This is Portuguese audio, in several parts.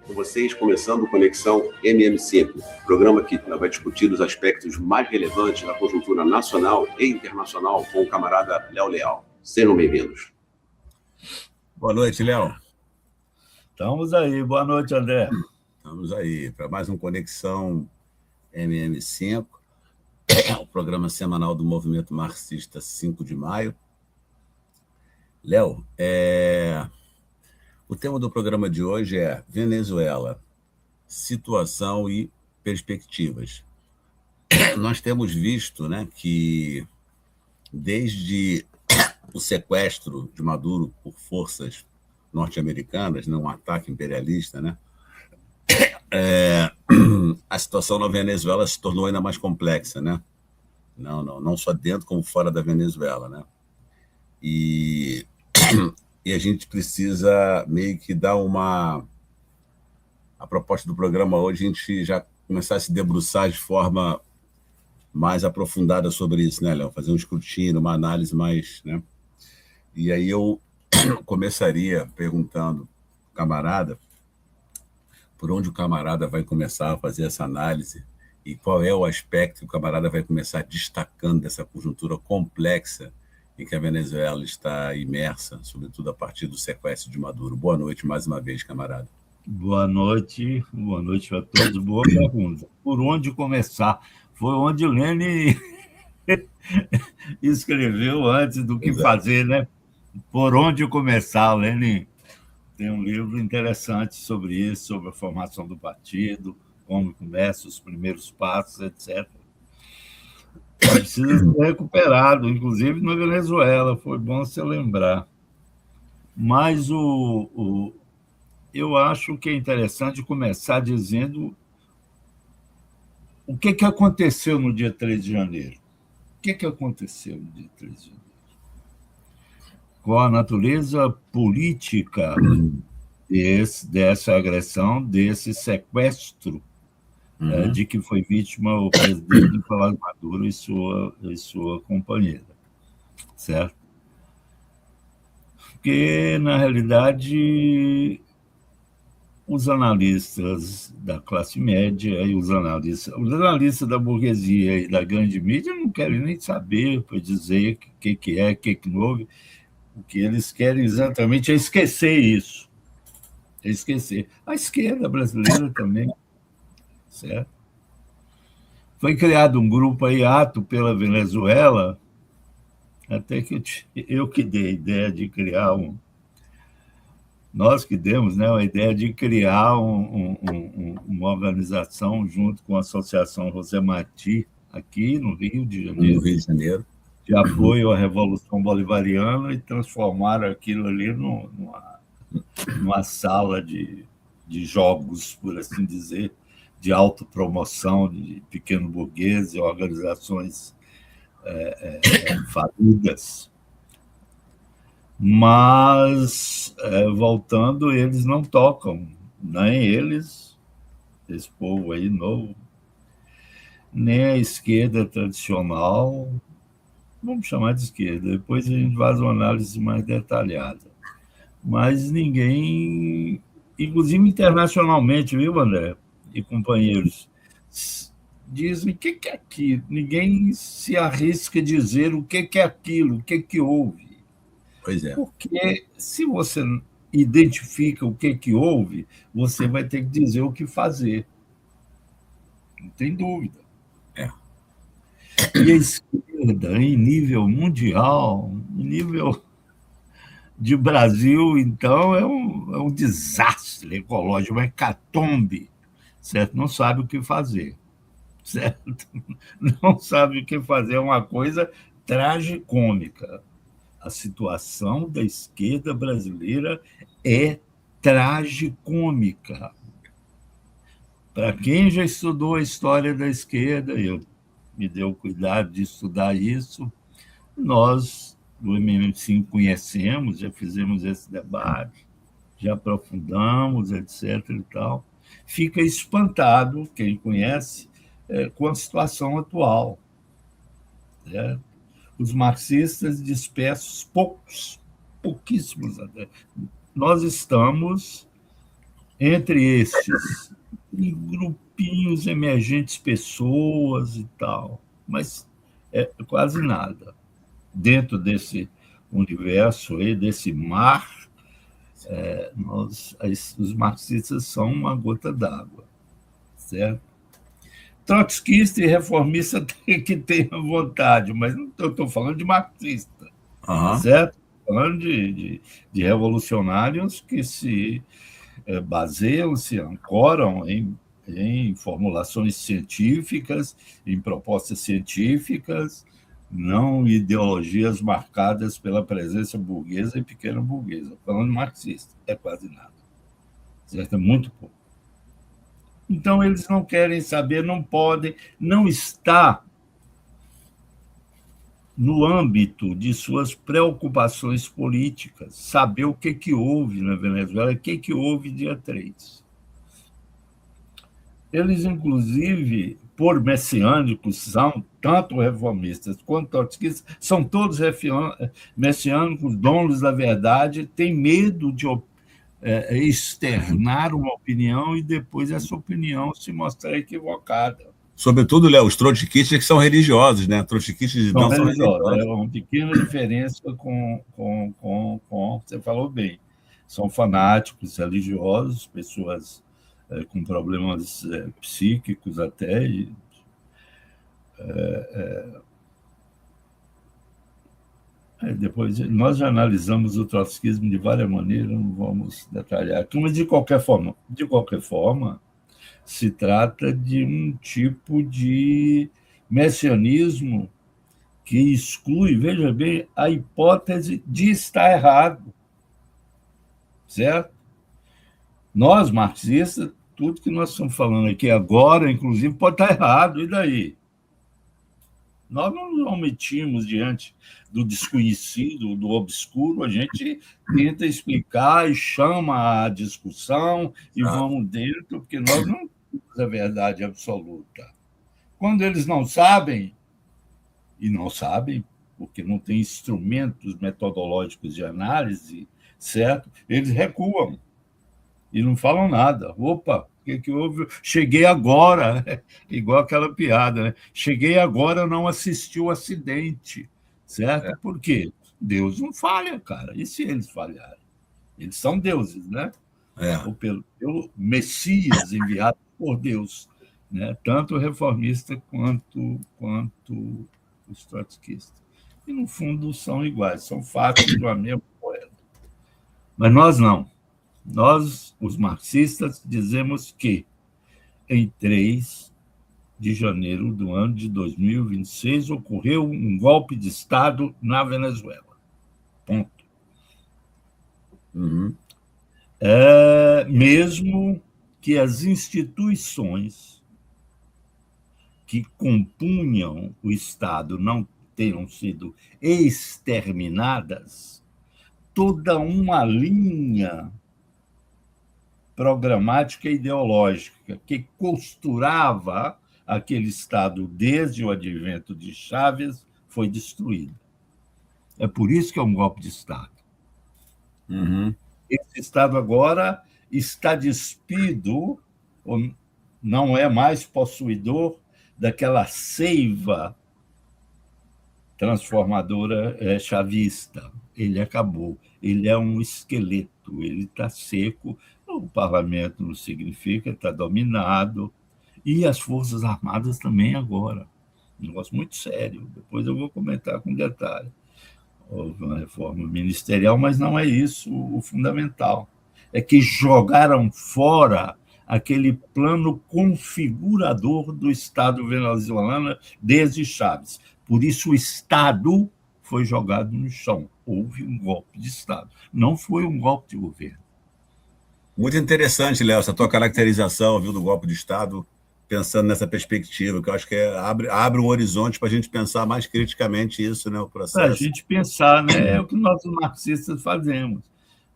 Com vocês, começando o Conexão MM5, programa que vai discutir os aspectos mais relevantes da conjuntura nacional e internacional com o camarada Léo Leal. Sejam bem-vindos. Boa noite, Léo. Estamos aí. Boa noite, André. Estamos aí para mais um Conexão MM5, o programa semanal do Movimento Marxista 5 de maio. Léo, o tema do programa de hoje é Venezuela, situação e perspectivas. Nós temos visto, né, que desde o sequestro de Maduro por forças norte-americanas, um ataque imperialista, né, a situação na Venezuela se tornou ainda mais complexa, né? Não só dentro como fora da Venezuela, né? E a gente precisa meio que dar a proposta do programa hoje, a gente já começar a se debruçar de forma mais aprofundada sobre isso, né, Léo? Fazer um escrutínio, uma análise mais, né? E aí eu começaria perguntando, camarada, por onde o camarada vai começar a fazer essa análise e qual é o aspecto que o camarada vai começar destacando dessa conjuntura complexa em que a Venezuela está imersa, sobretudo a partir do sequestro de Maduro. Boa noite mais uma vez, camarada. Boa noite a todos. Boa pergunta. Por onde começar? Foi onde o Lenin escreveu antes do que fazer, né? Por onde começar, Lenin? Tem um livro interessante sobre isso, sobre a formação do partido, como começa, os primeiros passos, etc. Precisa ser recuperado, inclusive na Venezuela, foi bom você lembrar. Mas eu acho que é interessante começar dizendo o que aconteceu no dia 3 de janeiro. O que aconteceu no dia 3 de janeiro? Qual a natureza política dessa agressão, desse sequestro de que foi vítima o presidente Nicolás Maduro e sua companheira, certo? Porque, na realidade, os analistas da classe média e os analistas da burguesia e da grande mídia não querem nem saber para dizer o que é, o que não houve. O que eles querem exatamente é esquecer isso. É esquecer. A esquerda brasileira também, certo? Foi criado um grupo aí, Ato pela Venezuela, até que eu que dei a ideia de criar nós que demos, né, a ideia de criar uma organização junto com a Associação José Martí, aqui no Rio de Janeiro. No Rio de Janeiro. De apoio à Revolução Bolivariana e transformaram aquilo ali numa sala de jogos, por assim dizer, de autopromoção de pequeno burguês e organizações falidas. Mas, voltando, eles não tocam, nem eles, esse povo aí novo, nem a esquerda tradicional. Vamos chamar de esquerda, depois a gente faz uma análise mais detalhada. Mas ninguém, inclusive internacionalmente, viu, André e companheiros, dizem o que é aquilo. Ninguém se arrisca a dizer o que é aquilo, o que houve. Pois é. Porque se você identifica o que houve, você vai ter que dizer o que fazer. Não tem dúvida. E a esquerda, em nível mundial, em nível de Brasil, então, é um desastre ecológico, uma hecatombe, certo? Não sabe o que fazer, certo? Não sabe o que fazer, é uma coisa tragicômica. A situação da esquerda brasileira é tragicômica. Para quem já estudou a história da esquerda, eu me deu o cuidado de estudar isso, nós, do MM5, conhecemos, já fizemos esse debate, já aprofundamos, etc. e tal. Fica espantado, quem conhece, com a situação atual. Certo? Os marxistas dispersos, pouquíssimos. Nós estamos Entre estes, em grupinhos emergentes, pessoas e tal, mas é quase nada. Dentro desse universo aí, desse mar, os marxistas são uma gota d'água, certo? Trotskista e reformista tem que ter vontade, mas não estou falando de marxista, certo? Estou falando de revolucionários que se baseiam, se ancoram em formulações científicas, em propostas científicas, não ideologias marcadas pela presença burguesa e pequena burguesa. Falando marxista, é quase nada, certo? É muito pouco. Então, eles não querem saber, não podem, não está no âmbito de suas preocupações políticas saber o que houve na Venezuela, o que houve dia 3. Eles, inclusive, por messiânicos, são tanto reformistas quanto trotskistas, são todos messiânicos, donos da verdade, têm medo de externar uma opinião e depois essa opinião se mostrar equivocada. Sobretudo, Léo, os trotskistas que são religiosos, né? Trotskistas não são religiosos. É uma pequena diferença com você falou bem. São fanáticos religiosos, pessoas com problemas psíquicos até. Depois, nós já analisamos o trotskismo de várias maneiras, não vamos detalhar aqui, mas de qualquer forma, se trata de um tipo de messianismo que exclui, veja bem, a hipótese de estar errado, certo? Nós, marxistas, tudo que nós estamos falando aqui agora, inclusive, pode estar errado, e daí? Nós não nos omitimos diante do desconhecido, do obscuro, a gente tenta explicar e chama a discussão e vamos dentro, porque nós não temos a verdade absoluta. Quando eles não sabem, e não sabem, porque não tem instrumentos metodológicos de análise, certo? Eles recuam e não falam nada. Opa, o que houve? Cheguei agora, igual aquela piada, né? Cheguei agora, não assisti o acidente, certo? Por quê? Deus não falha, cara. E se eles falharem? Eles são deuses, né? Ou pelo Messias enviado por Deus, né? Tanto o reformista quanto os trotskistas. E, no fundo, são iguais, são fatos de uma mesma moeda. Mas nós não. Nós, os marxistas, dizemos que em 3 de janeiro do ano de 2026 ocorreu um golpe de Estado na Venezuela. Ponto. Mesmo que as instituições que compunham o Estado não tenham sido exterminadas, toda uma linha programática e ideológica que costurava aquele Estado desde o advento de Chávez foi destruída. É por isso que é um golpe de Estado. Esse Estado agora está despido, ou não é mais possuidor daquela seiva transformadora chavista. Ele acabou. Ele é um esqueleto, ele está seco. O parlamento não significa, está dominado. E as Forças Armadas também agora. Um negócio muito sério. Depois eu vou comentar com detalhe. Houve uma reforma ministerial, mas não é isso o fundamental. É que jogaram fora aquele plano configurador do Estado venezuelano desde Chávez. Por isso o Estado foi jogado no chão. Houve um golpe de Estado. Não foi um golpe de governo. Muito interessante, Léo, essa tua caracterização, viu, do golpe de Estado, pensando nessa perspectiva, que eu acho que abre um horizonte para a gente pensar mais criticamente isso, né, o processo. Para a gente pensar, né, é o que nós marxistas fazemos.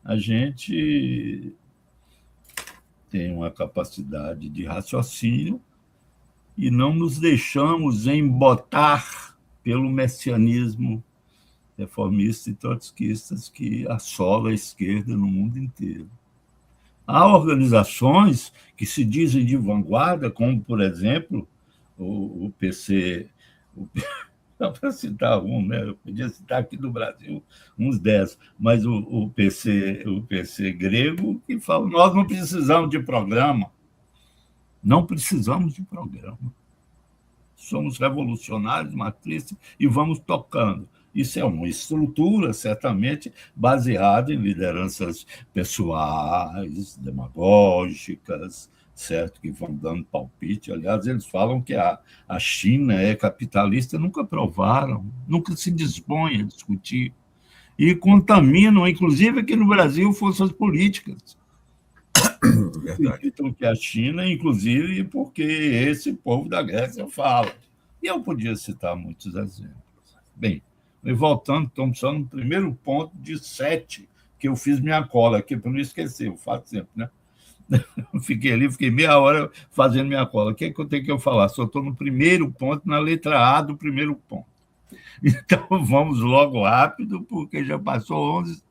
A gente tem uma capacidade de raciocínio e não nos deixamos embotar pelo messianismo reformista e trotskistas que assola a esquerda no mundo inteiro. Há organizações que se dizem de vanguarda, como, por exemplo, o PC, só para citar um, né? Eu podia citar aqui do Brasil uns 10, mas o PC grego, que fala: nós não precisamos de programa, não precisamos de programa. Somos revolucionários, matristas, e vamos tocando. Isso é uma estrutura, certamente, baseada em lideranças pessoais, demagógicas, certo? Que vão dando palpite. Aliás, eles falam que a China é capitalista, nunca provaram, nunca se dispõem a discutir. E contaminam, inclusive aqui no Brasil, forças políticas. Acreditam que a China, inclusive, porque esse povo da Grécia fala. E eu podia citar muitos exemplos. Bem, voltando, estamos só no primeiro ponto de 7 que eu fiz minha cola aqui, para não esquecer, eu faço sempre, né? Fiquei ali, fiquei meia hora fazendo minha cola. O que é que eu tenho que falar? Só estou no primeiro ponto, na letra A do primeiro ponto. Então, vamos logo rápido, porque já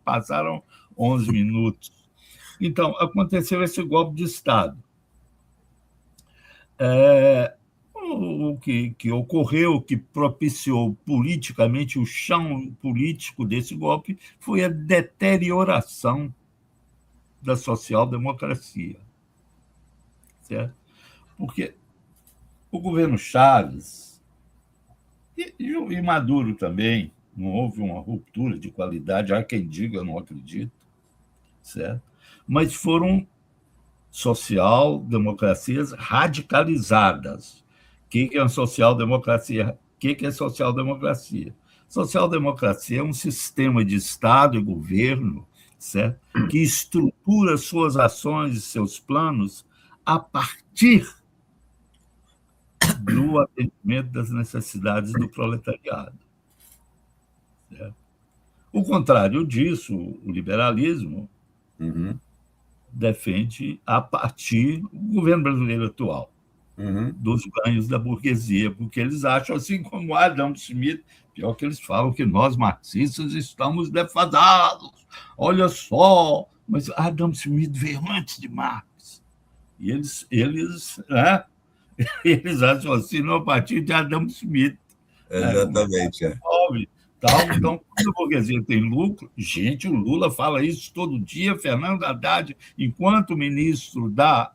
passaram 11 minutos. Então, aconteceu esse golpe de Estado. O que ocorreu, que propiciou politicamente o chão político desse golpe, foi a deterioração da social-democracia. Certo? Porque o governo Chaves, e Maduro também, não houve uma ruptura de qualidade, há quem diga, eu não acredito, certo? Mas foram social-democracias radicalizadas. O que é uma social-democracia? O que é social-democracia? Social-democracia é um sistema de Estado e governo, certo? Que estrutura suas ações e seus planos a partir do atendimento das necessidades do proletariado. Certo? O contrário disso, o liberalismo, defende a partir do governo brasileiro atual, dos ganhos da burguesia, porque eles acham, assim como Adam Smith, pior que eles falam que nós, marxistas, estamos defasados. Olha só, mas Adam Smith veio antes de Marx. E eles acham assim, a partir de Adam Smith. Exatamente. Então, quando a burguesia tem lucro, gente, o Lula fala isso todo dia, Fernando Haddad, enquanto ministro da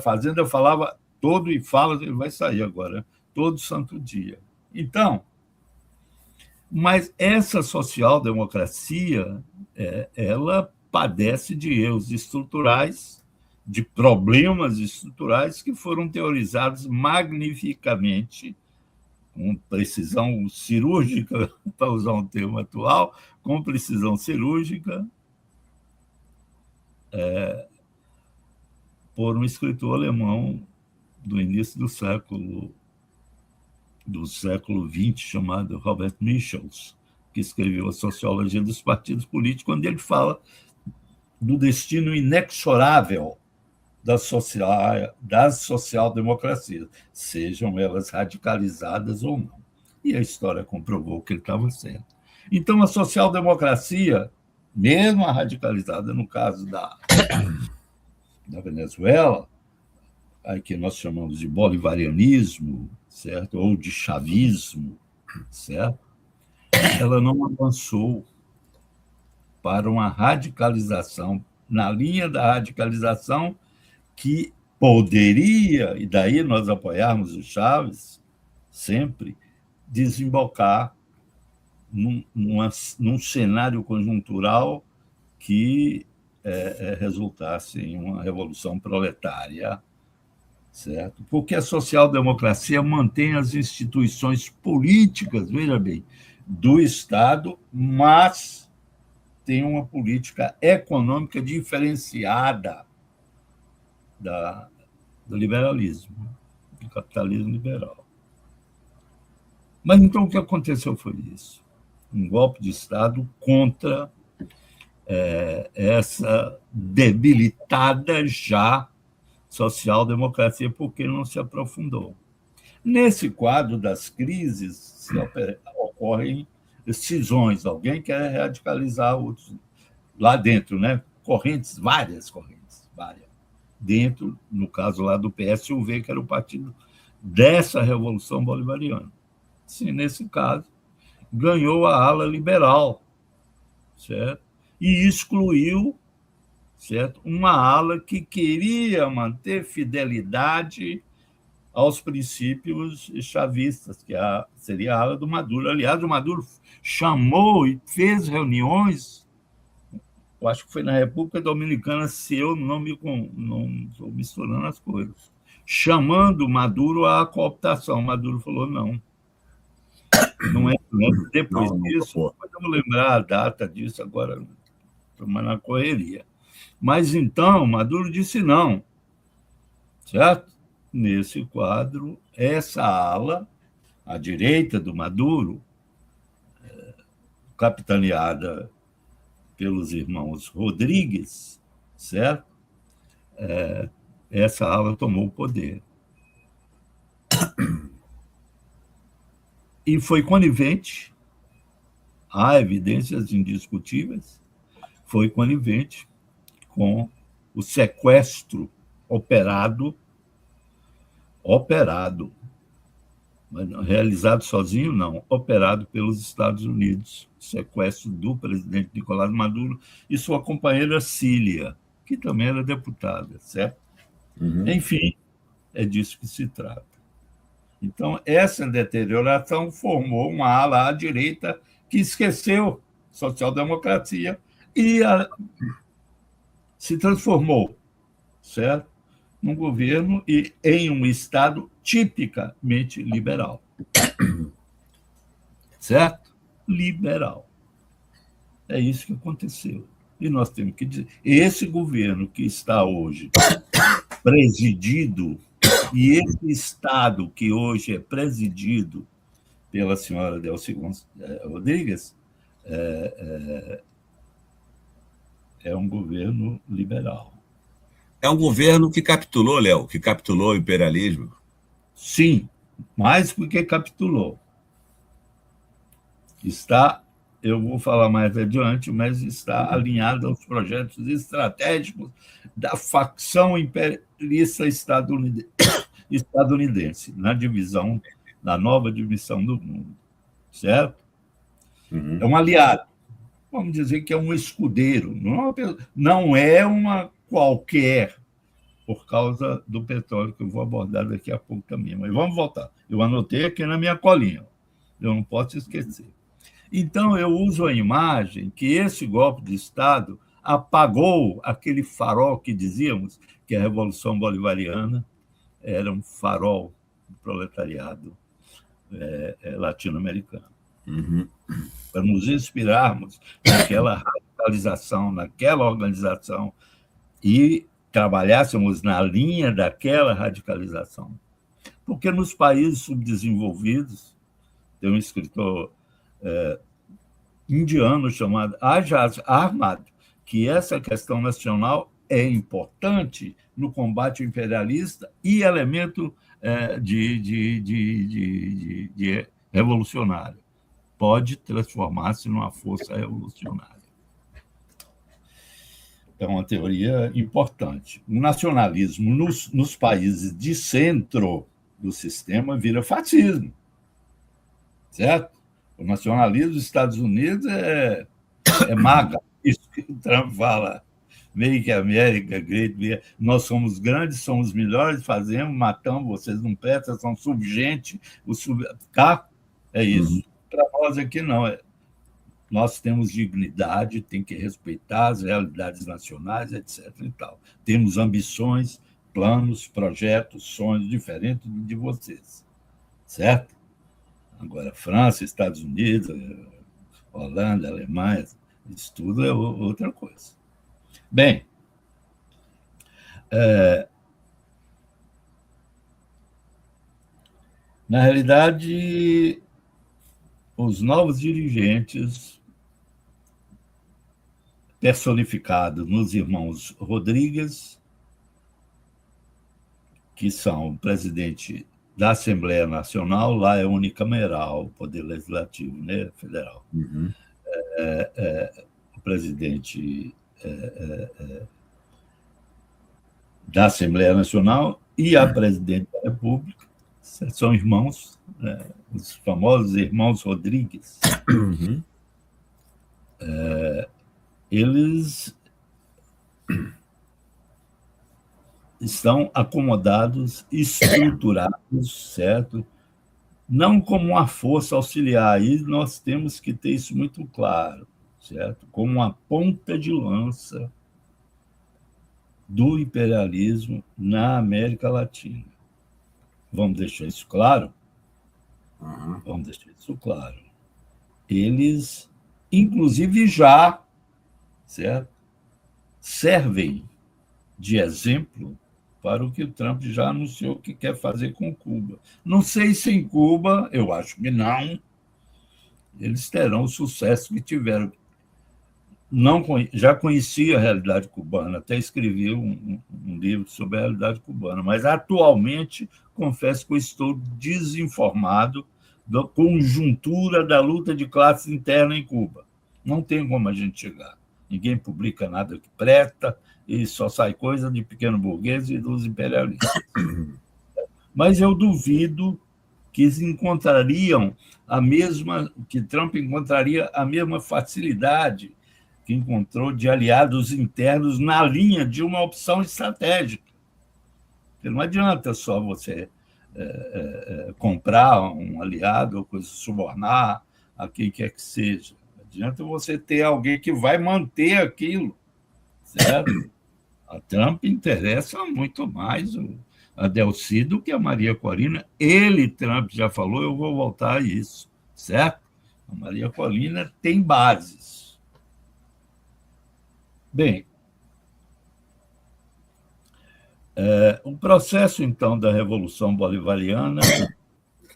Fazenda, falava todo e fala, ele vai sair agora, todo santo dia. Então, mas essa social-democracia, ela padece de erros estruturais, de problemas estruturais que foram teorizados magnificamente, com precisão cirúrgica, para usar um termo atual, com precisão cirúrgica, por um escritor alemão do início do século XX, chamado Robert Michels, que escreveu A Sociologia dos Partidos Políticos, onde ele fala do destino inexorável das social-democracias, sejam elas radicalizadas ou não. E a história comprovou que ele estava certo. Então, a social-democracia, mesmo a radicalizada, no caso da Venezuela, aí que nós chamamos de bolivarianismo, certo? Ou de chavismo, certo? Ela não avançou para uma radicalização, na linha da radicalização que poderia, e daí nós apoiarmos o Chaves, sempre, desembocar num cenário conjuntural que resultasse em uma revolução proletária, certo? Porque a social-democracia mantém as instituições políticas, veja bem, do Estado, mas tem uma política econômica diferenciada do liberalismo, do capitalismo liberal. Mas então o que aconteceu foi isso. Um golpe de Estado contra essa debilitada já social-democracia, porque não se aprofundou. Nesse quadro das crises, ocorrem cisões. Alguém quer radicalizar outros lá dentro, né? correntes, várias correntes, várias. Dentro, no caso lá do PSUV, que era o partido dessa Revolução Bolivariana. Sim, nesse caso, ganhou a ala liberal, certo? E excluiu, certo, uma ala que queria manter fidelidade aos princípios chavistas, que seria a ala do Maduro. Aliás, o Maduro chamou e fez reuniões, eu acho que foi na República Dominicana, se eu não estou misturando as coisas, chamando Maduro à cooptação. Maduro falou não é. Depois disso, podemos lembrar a data disso agora, estamos na correria. Mas então, Maduro disse não, certo? Nesse quadro, essa ala, à direita do Maduro, capitaneada pelos irmãos Rodrigues, certo? Essa ala tomou o poder. E foi conivente, há evidências indiscutíveis, foi conivente com o sequestro operado, mas realizado sozinho, não, operado pelos Estados Unidos, sequestro do presidente Nicolás Maduro e sua companheira Cília, que também era deputada, certo? Uhum. Enfim, é disso que se trata. Então, essa deterioração formou uma ala à direita que esqueceu social-democracia e se transformou, certo? Num governo e em um Estado tipicamente liberal. Certo? Liberal. É isso que aconteceu. E nós temos que dizer, esse governo que está hoje presidido, e esse Estado que hoje é presidido pela senhora Delcy Rodrigues, é um governo liberal. É um governo que capitulou, Léo, que capitulou o imperialismo? Sim, mais do que capitulou. Está, eu vou falar mais adiante, mas está alinhado aos projetos estratégicos da facção imperialista estadunidense, na nova divisão do mundo, certo? Uhum. É um aliado. Vamos dizer que é um escudeiro, não é uma qualquer, por causa do petróleo, que eu vou abordar daqui a pouco também. Mas vamos voltar. Eu anotei aqui na minha colinha, eu não posso esquecer. Então, eu uso a imagem que esse golpe de Estado apagou aquele farol que dizíamos que a Revolução Bolivariana era um farol do proletariado latino-americano. Uhum. Para nos inspirarmos naquela radicalização, naquela organização, e trabalhássemos na linha daquela radicalização. Porque nos países subdesenvolvidos, tem um escritor indiano chamado Ajaz Ahmad, que essa questão nacional é importante no combate imperialista e elemento de revolucionário. Pode transformar-se numa força revolucionária. É uma teoria importante. O nacionalismo nos países de centro do sistema vira fascismo, certo? O nacionalismo dos Estados Unidos é maga, isso que o Trump fala. Make America Great. Nós somos grandes, somos melhores, fazemos, matamos, vocês não prestam, são subgente. Cá é isso. Uhum. Para nós aqui não. Nós temos dignidade, tem que respeitar as realidades nacionais, etc. E tal. Temos ambições, planos, projetos, sonhos diferentes de vocês, certo? Agora, França, Estados Unidos, Holanda, Alemanha, isso tudo é outra coisa. Bem, na realidade, os novos dirigentes, personificados nos irmãos Rodrigues, que são o presidente da Assembleia Nacional, lá é unicameral, o Poder Legislativo, né, federal. Uhum. O presidente da Assembleia Nacional e a presidente da República, são irmãos, os famosos irmãos Rodrigues. Uhum. Eles estão acomodados, estruturados, certo? Não como uma força auxiliar, aí nós temos que ter isso muito claro, certo? Como uma ponta de lança do imperialismo na América Latina. Vamos deixar isso claro? Uhum. Vamos deixar isso claro. Eles, inclusive, já, certo? Servem de exemplo para o que o Trump já anunciou que quer fazer com Cuba. Não sei se em Cuba, eu acho que não, eles terão o sucesso que tiveram. Não, já conhecia a realidade cubana, até escrevi um livro sobre a realidade cubana, mas atualmente confesso que eu estou desinformado da conjuntura da luta de classes interna em Cuba. Não tem como a gente chegar. Ninguém publica nada que presta, e só sai coisa de pequeno burguês e dos imperialistas. Mas eu duvido que eles encontrariam que Trump encontraria a mesma facilidade que encontrou de aliados internos na linha de uma opção estratégica. Porque não adianta só você comprar um aliado ou coisa, subornar a quem quer que seja. Adianta você ter alguém que vai manter aquilo, certo? A Trump interessa muito mais a Delcy do que a Maria Corina. Trump, já falou, eu vou voltar a isso, certo? A Maria Corina tem bases. Bem, o processo, então, da Revolução Bolivariana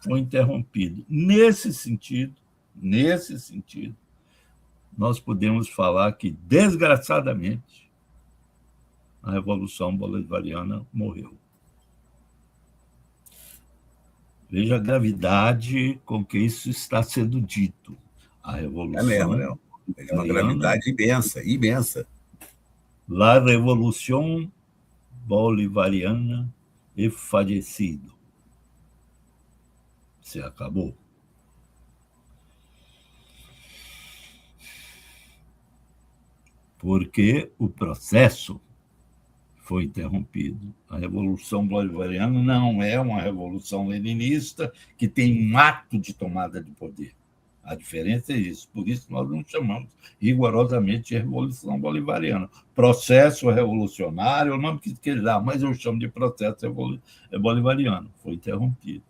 foi interrompido. Nesse sentido, nós podemos falar que, desgraçadamente, a Revolução Bolivariana morreu. Veja a gravidade com que isso está sendo dito. A Revolução... É mesmo, Léo. É uma gravidade imensa, imensa. La Revolución Bolivariana é falecido. Se acabou. Porque o processo foi interrompido. A Revolução Bolivariana não é uma revolução leninista que tem um ato de tomada de poder. A diferença é isso. Por isso nós não chamamos rigorosamente de Revolução Bolivariana. Processo revolucionário, é o nome que ele dá, mas eu chamo de processo bolivariano. Foi interrompido.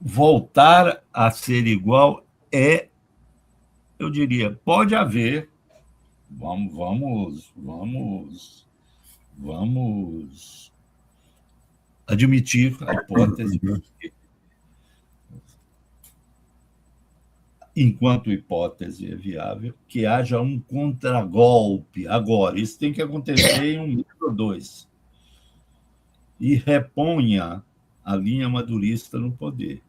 Voltar a ser igual eu diria, pode haver. Vamos admitir a hipótese, enquanto hipótese é viável, que haja um contragolpe agora. Isso tem que acontecer em 1 mês ou 2. E reponha a linha madurista no poder.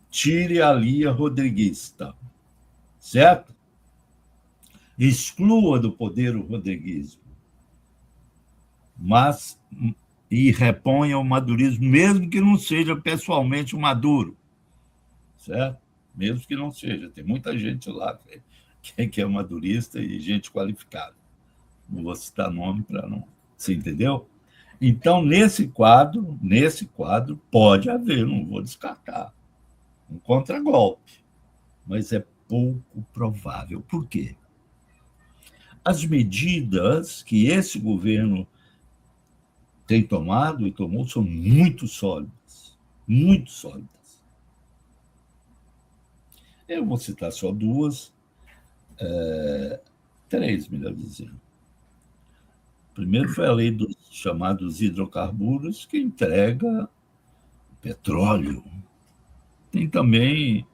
Tire a linha rodriguista, certo? Exclua do poder o rodriguismo, e reponha o madurismo, mesmo que não seja pessoalmente o Maduro, certo? Mesmo que não seja. Tem muita gente lá que é madurista e gente qualificada. Não vou citar nome para não... Você entendeu? Então, nesse quadro, pode haver, não vou descartar, um contragolpe, mas é pouco provável. Por quê? As medidas que esse governo tem tomado e tomou são muito sólidas, muito sólidas. Eu vou citar só 3, melhor dizendo. Primeiro foi a lei dos chamados hidrocarburos, que entrega petróleo. Tem também,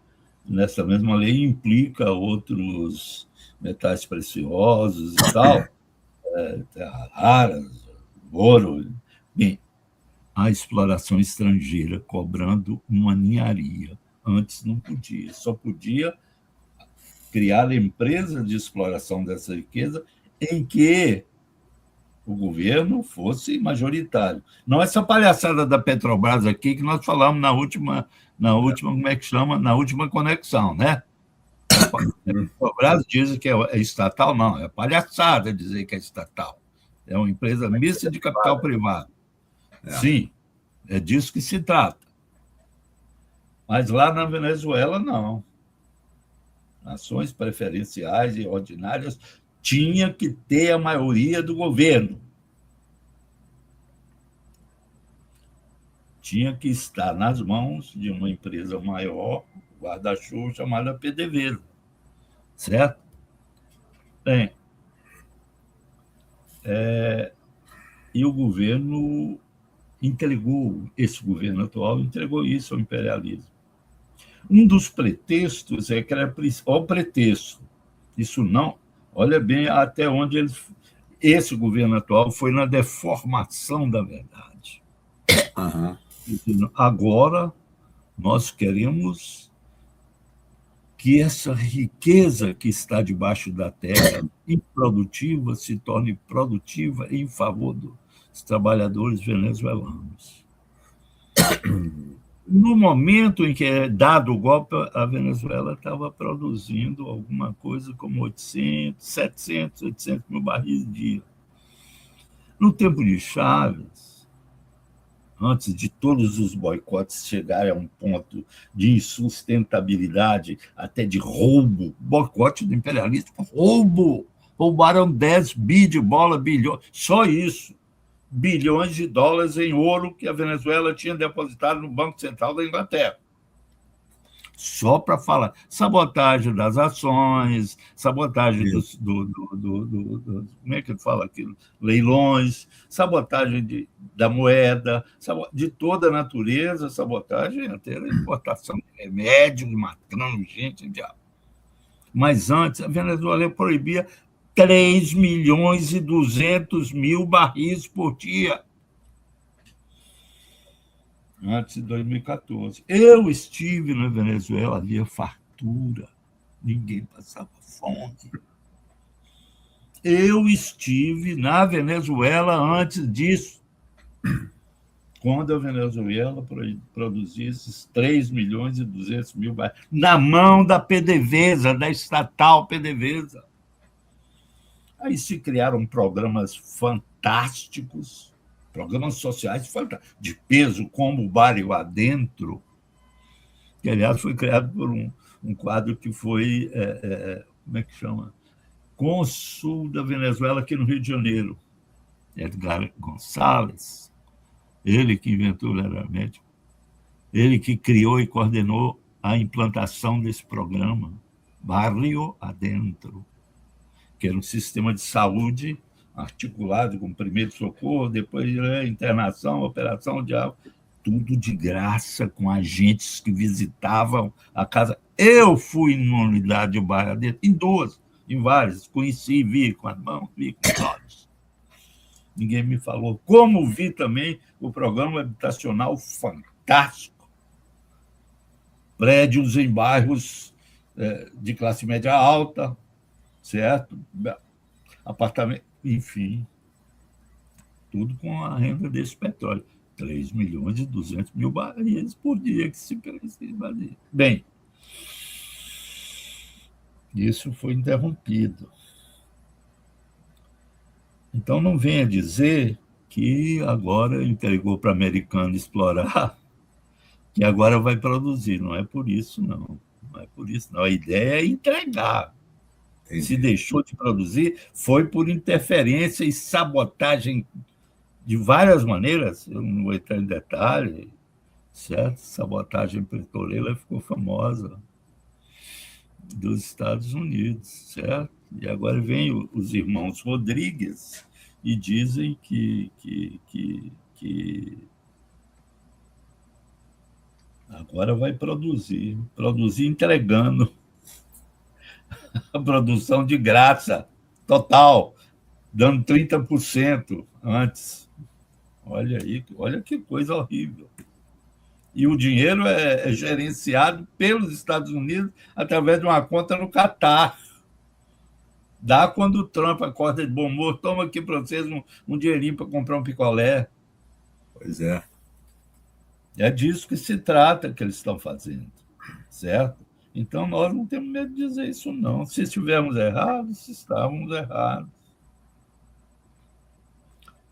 nessa mesma lei, implica outros metais preciosos e tal, terras raras, ouro. Bem, a exploração estrangeira cobrando uma ninharia. Antes não podia, só podia criar empresas de exploração dessa riqueza em que o governo fosse majoritário. Não essa palhaçada da Petrobras aqui que nós falamos como é que chama? Na última conexão, né? A Petrobras diz que é estatal, não, é palhaçada dizer que é estatal. É uma empresa mista de capital privado. Sim, é disso que se trata. Mas lá na Venezuela, não. Ações preferenciais e ordinárias tinha que ter a maioria do governo. Tinha que estar nas mãos de uma empresa maior, guarda-chuva, chamada PDVSA. Certo? Bem, e o governo esse governo atual entregou isso ao imperialismo. Um dos pretextos é que era o pretexto. Isso não. Olha bem até onde esse governo atual foi na deformação da verdade. Uhum. Agora, nós queremos que essa riqueza que está debaixo da terra, improdutiva, se torne produtiva em favor dos trabalhadores venezuelanos. No momento em que é dado o golpe, a Venezuela estava produzindo alguma coisa como 800, 700, 800 mil barris dia. No tempo de Chávez, antes de todos os boicotes chegarem a um ponto de insustentabilidade, até de roubo, boicote do imperialismo, roubaram 10 bilhões, só isso. Bilhões de dólares em ouro que a Venezuela tinha depositado no Banco Central da Inglaterra. Só para falar. Sabotagem das ações, sabotagem como é que fala aquilo? Leilões, sabotagem da moeda, de toda a natureza, sabotagem até a importação de remédios, matando gente, diabo. Mas antes, a Venezuela proibia 3.200.000 barris por dia. Antes de 2014. Eu estive na Venezuela, havia fartura, ninguém passava fome. Eu estive na Venezuela antes disso, quando a Venezuela produzia esses 3.200.000 barris, na mão da PDVSA, da estatal PDVSA. Aí se criaram programas fantásticos, programas sociais fantásticos, de peso, como o Barrio Adentro, que, aliás, foi criado por um quadro que foi, como é que chama? Cônsul da Venezuela aqui no Rio de Janeiro, Edgar Gonçalves, ele que inventou realmente, ele que criou e coordenou a implantação desse programa, Barrio Adentro, que era um sistema de saúde articulado com primeiro socorro, depois internação, operação de algo, tudo de graça, com agentes que visitavam a casa. Eu fui numa unidade de bairro dentro, em várias, conheci, vi com as mãos, vi com os olhos. Ninguém me falou. Como vi também o programa habitacional fantástico. Prédios em bairros de classe média alta, certo? Apartamento, enfim, tudo com a renda desse petróleo. 3.200.000 barris por dia que se precisa. Bem, isso foi interrompido. Então, não venha dizer que agora entregou para o americano explorar, que agora vai produzir. Não é por isso, não. Não é por isso, não. A ideia é entregar. Entendi. Se deixou de produzir, foi por interferência e sabotagem de várias maneiras. Eu não vou entrar em detalhe, certo? Sabotagem petroleira ficou famosa dos Estados Unidos, certo? E agora vem os irmãos Rodrigues e dizem que agora vai produzir entregando a produção de graça total, dando 30% antes. Olha aí, olha que coisa horrível. E o dinheiro é gerenciado pelos Estados Unidos através de uma conta no Catar. Dá quando o Trump acorda de bom humor, toma aqui para vocês um dinheirinho para comprar um picolé. Pois é. É disso que se trata que eles estão fazendo, certo? Então, nós não temos medo de dizer isso, não. Se estivermos errados, se estávamos errados.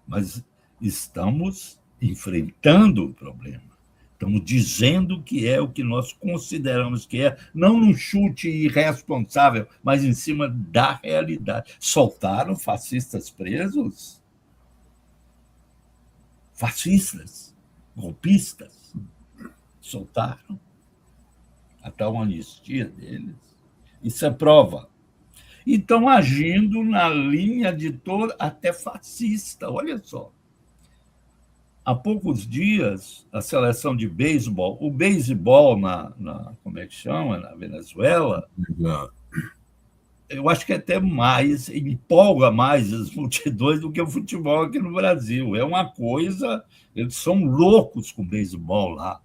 Mas estamos enfrentando o problema. Estamos dizendo que é o que nós consideramos que é, não num chute irresponsável, mas em cima da realidade. Soltaram fascistas presos? Fascistas, golpistas, soltaram a tal anistia deles. Isso é prova. E estão agindo na linha de todo, até fascista, olha só. Há poucos dias, a seleção de beisebol, o beisebol como é que chama, na Venezuela, eu acho que até mais, empolga mais as multidões do que o futebol aqui no Brasil. É uma coisa, eles são loucos com beisebol lá,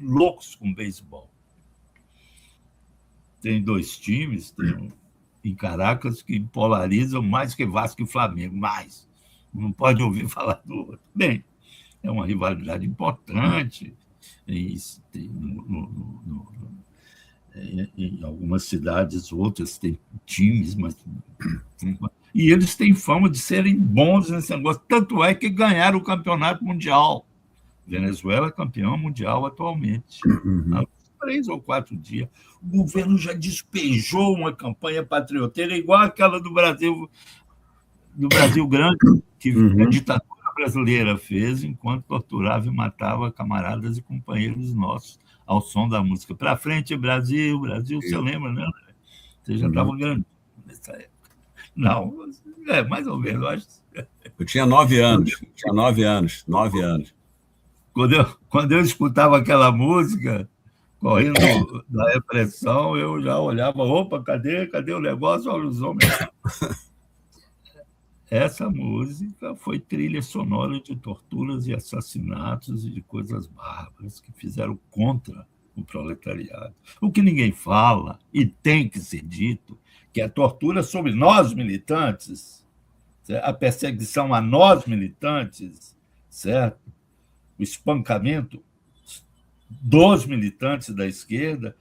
loucos com beisebol. Tem 2 times, tem em Caracas que polarizam mais que Vasco e Flamengo, mais. Não pode ouvir falar do outro. Bem, é uma rivalidade importante em algumas cidades, outras têm times, mas... E eles têm fama de serem bons nesse negócio. Tanto é que ganharam o campeonato mundial. Venezuela é campeão mundial atualmente. Há 3 ou 4 dias. O governo já despejou uma campanha patrioteira igual aquela do Brasil Grande, que a ditadura brasileira fez enquanto torturava e matava camaradas e companheiros nossos ao som da música. Para frente, Brasil, Brasil, você lembra, né? Você já estava grande nessa época. Não, mais ou menos, eu acho. Eu tinha 9 anos. Quando eu escutava aquela música, correndo da repressão, eu já olhava, opa, cadê o negócio? Olha os homens. Essa música foi trilha sonora de torturas e assassinatos e de coisas bárbaras que fizeram contra o proletariado. O que ninguém fala, e tem que ser dito, que a tortura sobre nós militantes, a perseguição a nós militantes, certo? O espancamento dos militantes da esquerda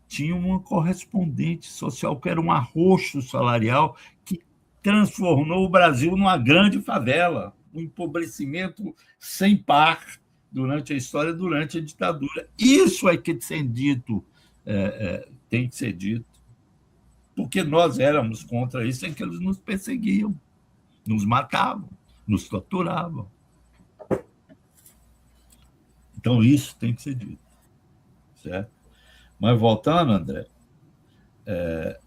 tinha uma correspondente social, que era um arroxo salarial que transformou o Brasil numa grande favela, um empobrecimento sem par durante a história, durante a ditadura. Isso é que tem que ser dito, porque nós éramos contra isso, é que eles nos perseguiam, nos matavam, nos torturavam. Então, isso tem que ser dito, certo? Mas, voltando, André,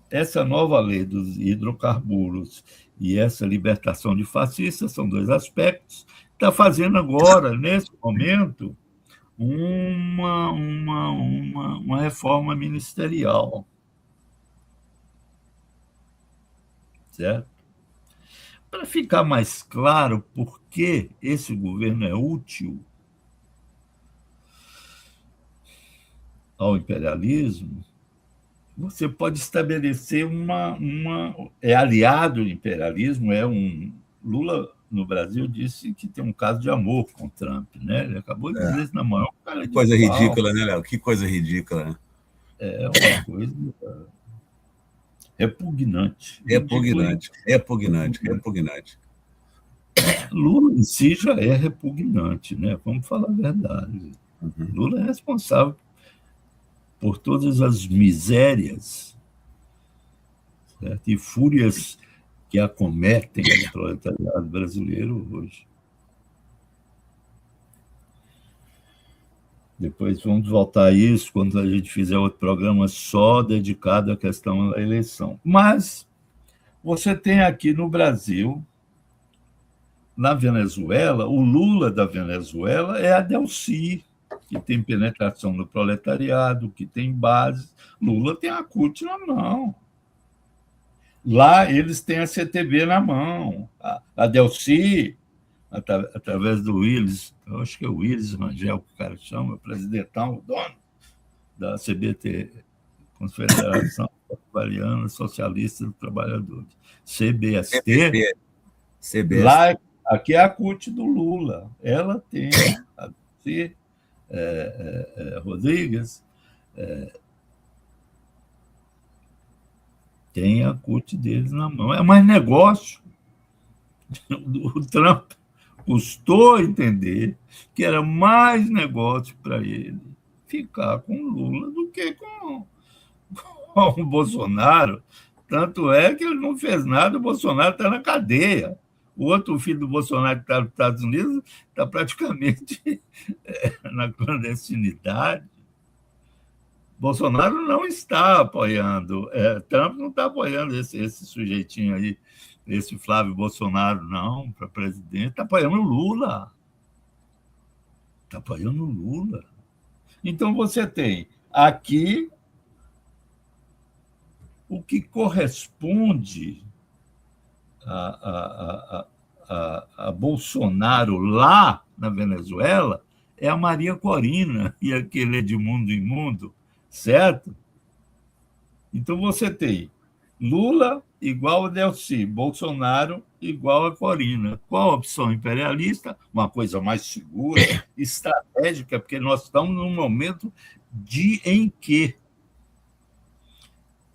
essa nova lei dos hidrocarburos e essa libertação de fascistas são 2 aspectos. Está fazendo agora, nesse momento, uma reforma ministerial. Certo? Para ficar mais claro por que esse governo é útil ao imperialismo, você pode estabelecer é aliado do imperialismo, Lula, no Brasil, disse que tem um caso de amor com o Trump, né? Ele acabou de dizer isso na maior cara de Que coisa pau. ridícula, né, Léo? Que coisa ridícula, né? É uma coisa repugnante. Repugnante. Lula em si já é repugnante, né? Vamos falar a verdade. Lula é responsável por todas as misérias, certo? E fúrias que acometem o proletariado brasileiro hoje. Depois vamos voltar a isso quando a gente fizer outro programa só dedicado à questão da eleição. Mas você tem aqui no Brasil, na Venezuela, o Lula da Venezuela é a Delcy, que tem penetração no proletariado, que tem base. Lula tem a CUT na mão. Lá eles têm a CTB na mão. A Delcy, através do Willis, eu acho que é o Willis Rangel, que o cara chama, presidentão, o dono da CBT, Confederação Bolivariana Socialista dos Trabalhadores. CBST, lá, aqui é a CUT do Lula. Ela tem a Lucy Rodrigues, tem a CUT deles na mão. É mais negócio. O Trump custou entender que era mais negócio para ele ficar com o Lula do que com o Bolsonaro. Tanto é que ele não fez nada, o Bolsonaro está na cadeia. O outro filho do Bolsonaro, que está nos Estados Unidos, está praticamente na clandestinidade. Bolsonaro não está apoiando, Trump não está apoiando esse sujeitinho aí, esse Flávio Bolsonaro, não, para presidente, está apoiando o Lula. Está apoiando o Lula. Então, você tem aqui o que corresponde a Bolsonaro lá na Venezuela é a Maria Corina e aquele Edmundo Imundo, certo? Então, você tem Lula igual a Delcy, Bolsonaro igual a Corina. Qual a opção imperialista? Uma coisa mais segura, estratégica, porque nós estamos num momento em que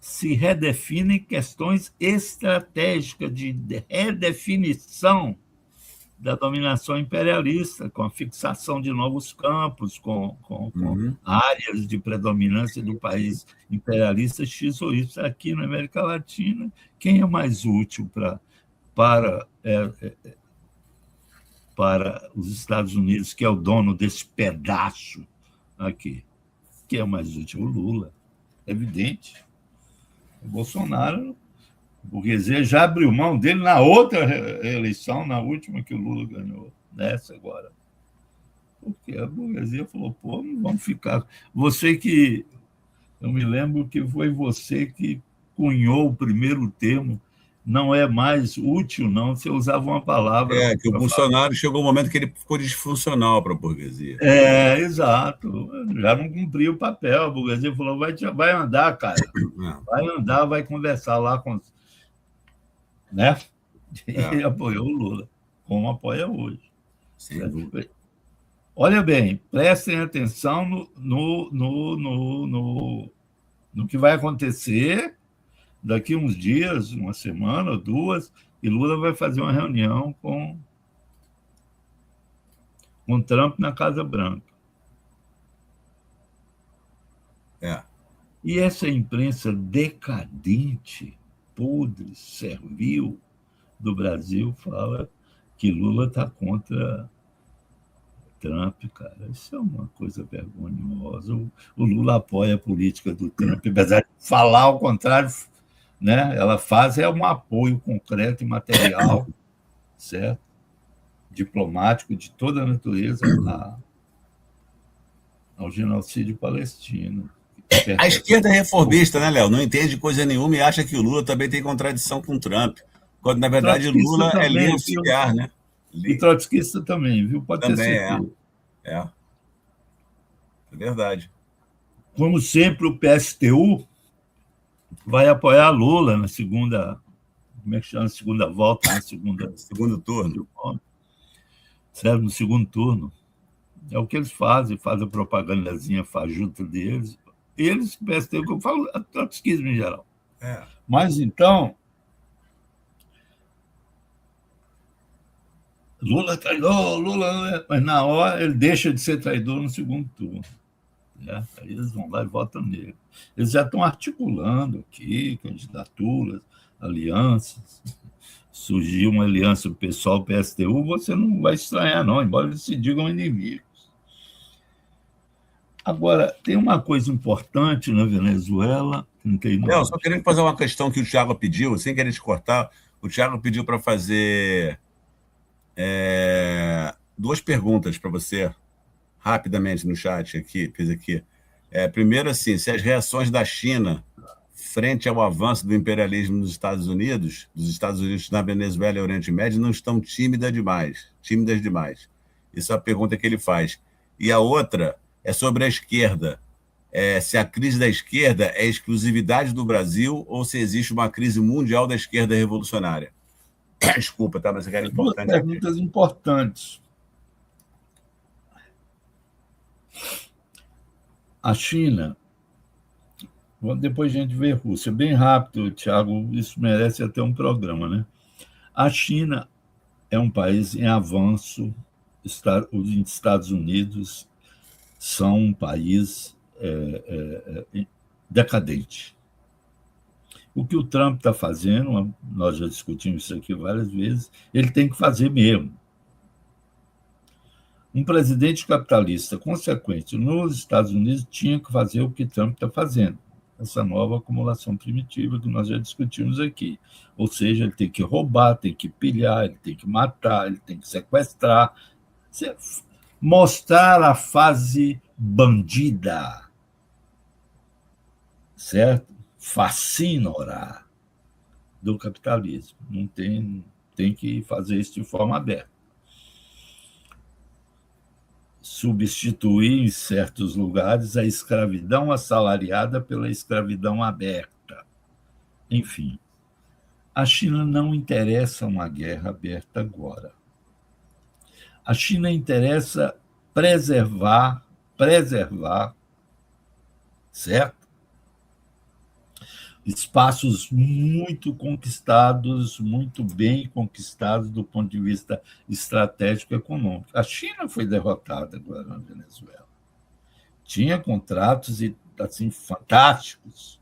se redefinem questões estratégicas de redefinição da dominação imperialista, com a fixação de novos campos, com áreas de predominância do país imperialista X ou Y. Aqui na América Latina, quem é mais útil para os Estados Unidos, que é o dono desse pedaço aqui? Quem é mais útil? O Lula. É evidente. O Bolsonaro, a burguesia já abriu mão dele na outra eleição, na última que o Lula ganhou, nessa agora. Porque a burguesia falou, pô, não vamos ficar. Você que... Eu me lembro que foi você que cunhou o primeiro termo, não é mais útil, não, você usava uma palavra... que o Bolsonaro chegou um momento que ele ficou disfuncional para a burguesia. Exato. Já não cumpriu o papel. A burguesia falou, vai andar, cara. Vai andar, vai conversar lá com... Né? E apoiou o Lula, como apoia hoje. Olha bem, prestem atenção no que vai acontecer daqui uns dias, uma semana ou duas, e Lula vai fazer uma reunião com Trump na Casa Branca. E essa imprensa decadente, podre, servil do Brasil fala que Lula está contra Trump, cara. Isso é uma coisa vergonhosa. O Lula apoia a política do Trump, apesar de falar ao contrário, né? Ela faz um apoio concreto e material, certo? Diplomático de toda a natureza ao genocídio palestino. A esquerda é reformista, né, Léo? Não entende coisa nenhuma e acha que o Lula também tem contradição com o Trump. Quando, na verdade, Lula é linha auxiliar, né? E trotskista também, viu? Pode ter certeza. É verdade. Como sempre, o PSTU vai apoiar Lula na segunda... Como é que chama? Segunda volta, segundo turno. Certo? No segundo turno. É o que eles fazem a propagandazinha fajuta deles. Eles, o PSTU, que eu falo, é trotskismo em geral. Mas, então... Lula é traidor, Lula... Mas, na hora, ele deixa de ser traidor no segundo turno. Aí eles vão lá e votam nele. Eles já estão articulando aqui candidaturas, alianças. Surgiu uma aliança do pessoal PSTU, você não vai estranhar, não, embora eles se digam inimigos. Agora, tem uma coisa importante na Venezuela... Não, só querendo fazer uma questão que o Thiago pediu, sem querer te cortar, o Thiago pediu para fazer... duas perguntas para você, rapidamente no chat aqui, fiz aqui. Primeiro, assim, se as reações da China frente ao avanço do imperialismo dos Estados Unidos na Venezuela e Oriente Médio, não estão tímidas demais. tímidas demais. Isso é a pergunta que ele faz. E a outra é sobre a esquerda. Se a crise da esquerda é exclusividade do Brasil ou se existe uma crise mundial da esquerda revolucionária. Desculpa, tá? Mas era importante. Duas perguntas importantes. A China, depois a gente vê a Rússia. Bem rápido, Tiago, isso merece até um programa, né? A China é um país em avanço, os Estados Unidos são um país decadente. O que o Trump está fazendo, nós já discutimos isso aqui várias vezes, ele tem que fazer mesmo. Um presidente capitalista consequente nos Estados Unidos tinha que fazer o que Trump está fazendo, essa nova acumulação primitiva que nós já discutimos aqui. Ou seja, ele tem que roubar, tem que pilhar, ele tem que matar, ele tem que sequestrar, mostrar a fase bandida, certo? Fascínora do capitalismo. Não tem que fazer isso de forma aberta. Substituir em certos lugares a escravidão assalariada pela escravidão aberta. Enfim, a China não interessa uma guerra aberta agora. A China interessa preservar, certo? Espaços muito conquistados, muito bem conquistados do ponto de vista estratégico e econômico. A China foi derrotada agora na Venezuela. Tinha contratos assim, fantásticos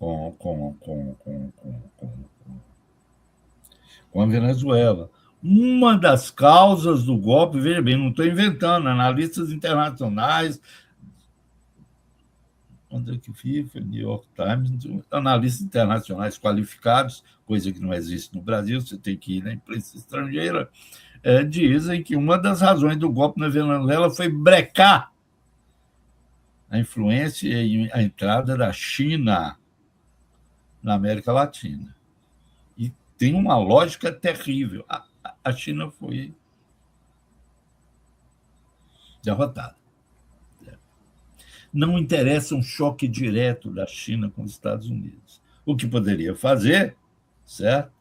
com a Venezuela. Uma das causas do golpe, veja bem, não estou inventando, analistas internacionais, onde é que fica? New York Times, analistas internacionais qualificados, coisa que não existe no Brasil, você tem que ir na imprensa estrangeira, dizem que uma das razões do golpe na Venezuela foi brecar a influência e a entrada da China na América Latina. E tem uma lógica terrível. A China foi derrotada. Não interessa um choque direto da China com os Estados Unidos. O que poderia fazer, certo?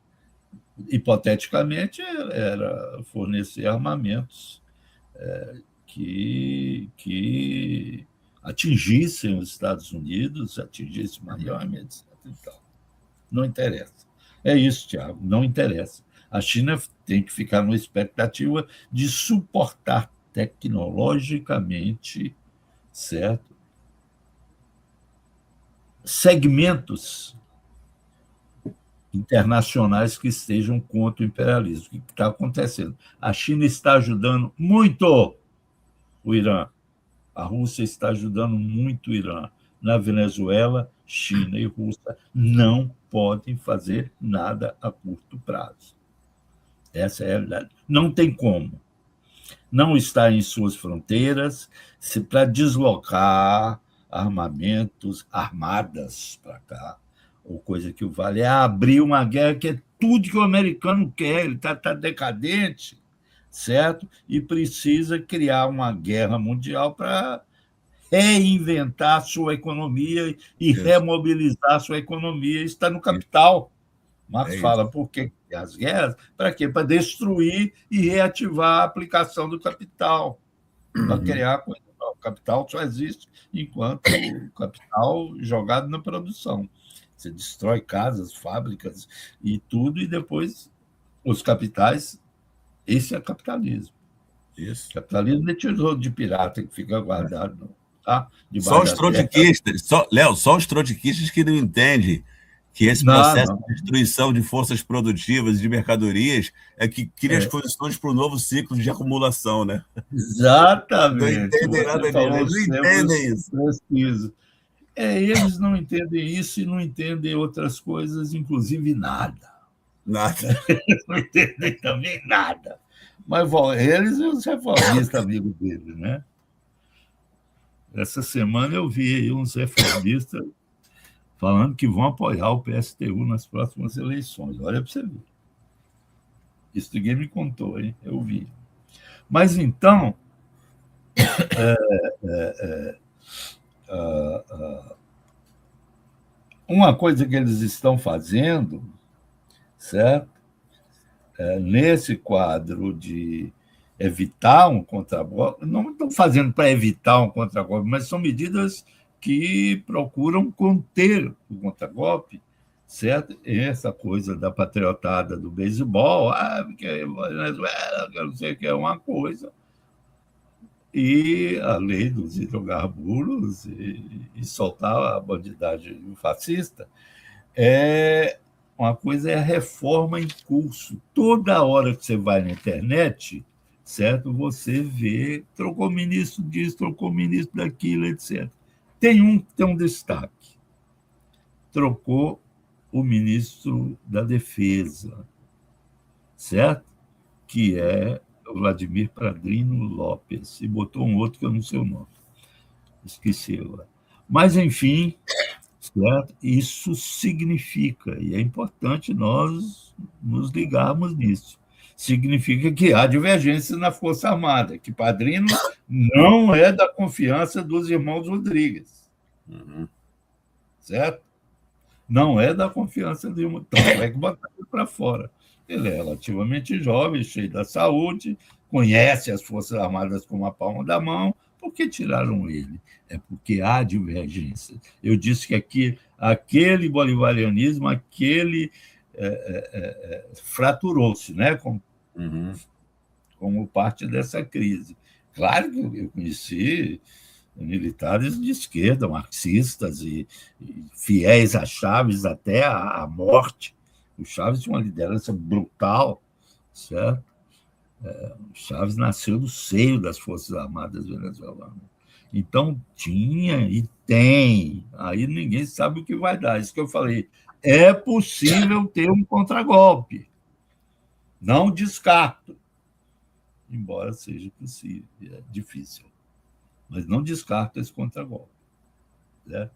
Hipoteticamente, era fornecer armamentos que atingissem os Estados Unidos, atingissem Miami, etc. Não interessa. É isso, Tiago, não interessa. A China tem que ficar numa expectativa de suportar tecnologicamente, certo? Segmentos internacionais que estejam contra o imperialismo. O que está acontecendo? A China está ajudando muito o Irã. A Rússia está ajudando muito o Irã. Na Venezuela, China e Rússia não podem fazer nada a curto prazo. Essa é a realidade. Não tem como. Não está em suas fronteiras para deslocar armamentos, armadas para cá, ou coisa que o vale é abrir uma guerra que é tudo que o americano quer, ele está decadente, certo? E precisa criar uma guerra mundial para reinventar a sua economia e remobilizar a sua economia. Isso está no capital. Marx fala, por que as guerras? Para quê? Para destruir e reativar a aplicação do capital, para criar coisa. O capital só existe enquanto o capital jogado na produção. Você destrói casas, fábricas e tudo, e depois os capitais. Esse é capitalismo. Isso. Capitalismo não é tesouro de pirata que fica guardado. Tá? Só os trotskistas, Léo, só os trotskistas que não entendem que esse processo de destruição de forças produtivas e de mercadorias é que cria as condições para o novo ciclo de acumulação, né? Exatamente. Não entendem nada disso, eles não entendem isso. Preciso. Eles não entendem isso e não entendem outras coisas, inclusive nada. Nada. Eles não entendem também nada. Mas eles e os reformistas amigos deles, né? Essa semana eu vi aí uns reformistas falando que vão apoiar o PSTU nas próximas eleições. Olha para você ver. Isso ninguém me contou, hein? Eu vi. Mas, então, uma coisa que eles estão fazendo, certo? Nesse quadro de evitar um contragolpe, não estão fazendo para evitar um contragolpe, mas são medidas que procuram conter o contragolpe, certo? Essa coisa da patriotada do beisebol, porque Venezuela, que eu não sei o que é uma coisa, e a lei dos hidrocarburos e soltar a bandidagem fascista. Uma coisa é a reforma em curso. Toda hora que você vai na internet, certo? Você vê, trocou ministro disso, trocou ministro daquilo, etc. Tem um destaque. Trocou o ministro da Defesa, certo? Que é o Vladimir Padrino Lopes, e botou um outro que eu não sei o nome. Esqueci agora. Mas, enfim, certo? Isso significa, e é importante nós nos ligarmos nisso, significa que há divergência na Força Armada, que Padrino não é da confiança dos irmãos Rodrigues. Certo? Não é da confiança de um. Então, é que botar ele para fora. Ele é relativamente jovem, cheio da saúde, conhece as Forças Armadas como a palma da mão. Por que tiraram ele? É porque há divergência. Eu disse que aquele bolivarianismo, fraturou-se, né? Como parte dessa crise. Claro que eu conheci militares de esquerda, marxistas e fiéis a Chávez até a morte. O Chávez tinha uma liderança brutal, certo? Chávez nasceu do seio das Forças Armadas venezuelanas. Então, tinha e tem. Aí ninguém sabe o que vai dar. Isso que eu falei. É possível ter um contragolpe. Não descarto. Embora seja possível. É difícil. Mas não descarto esse contragolpe. Né?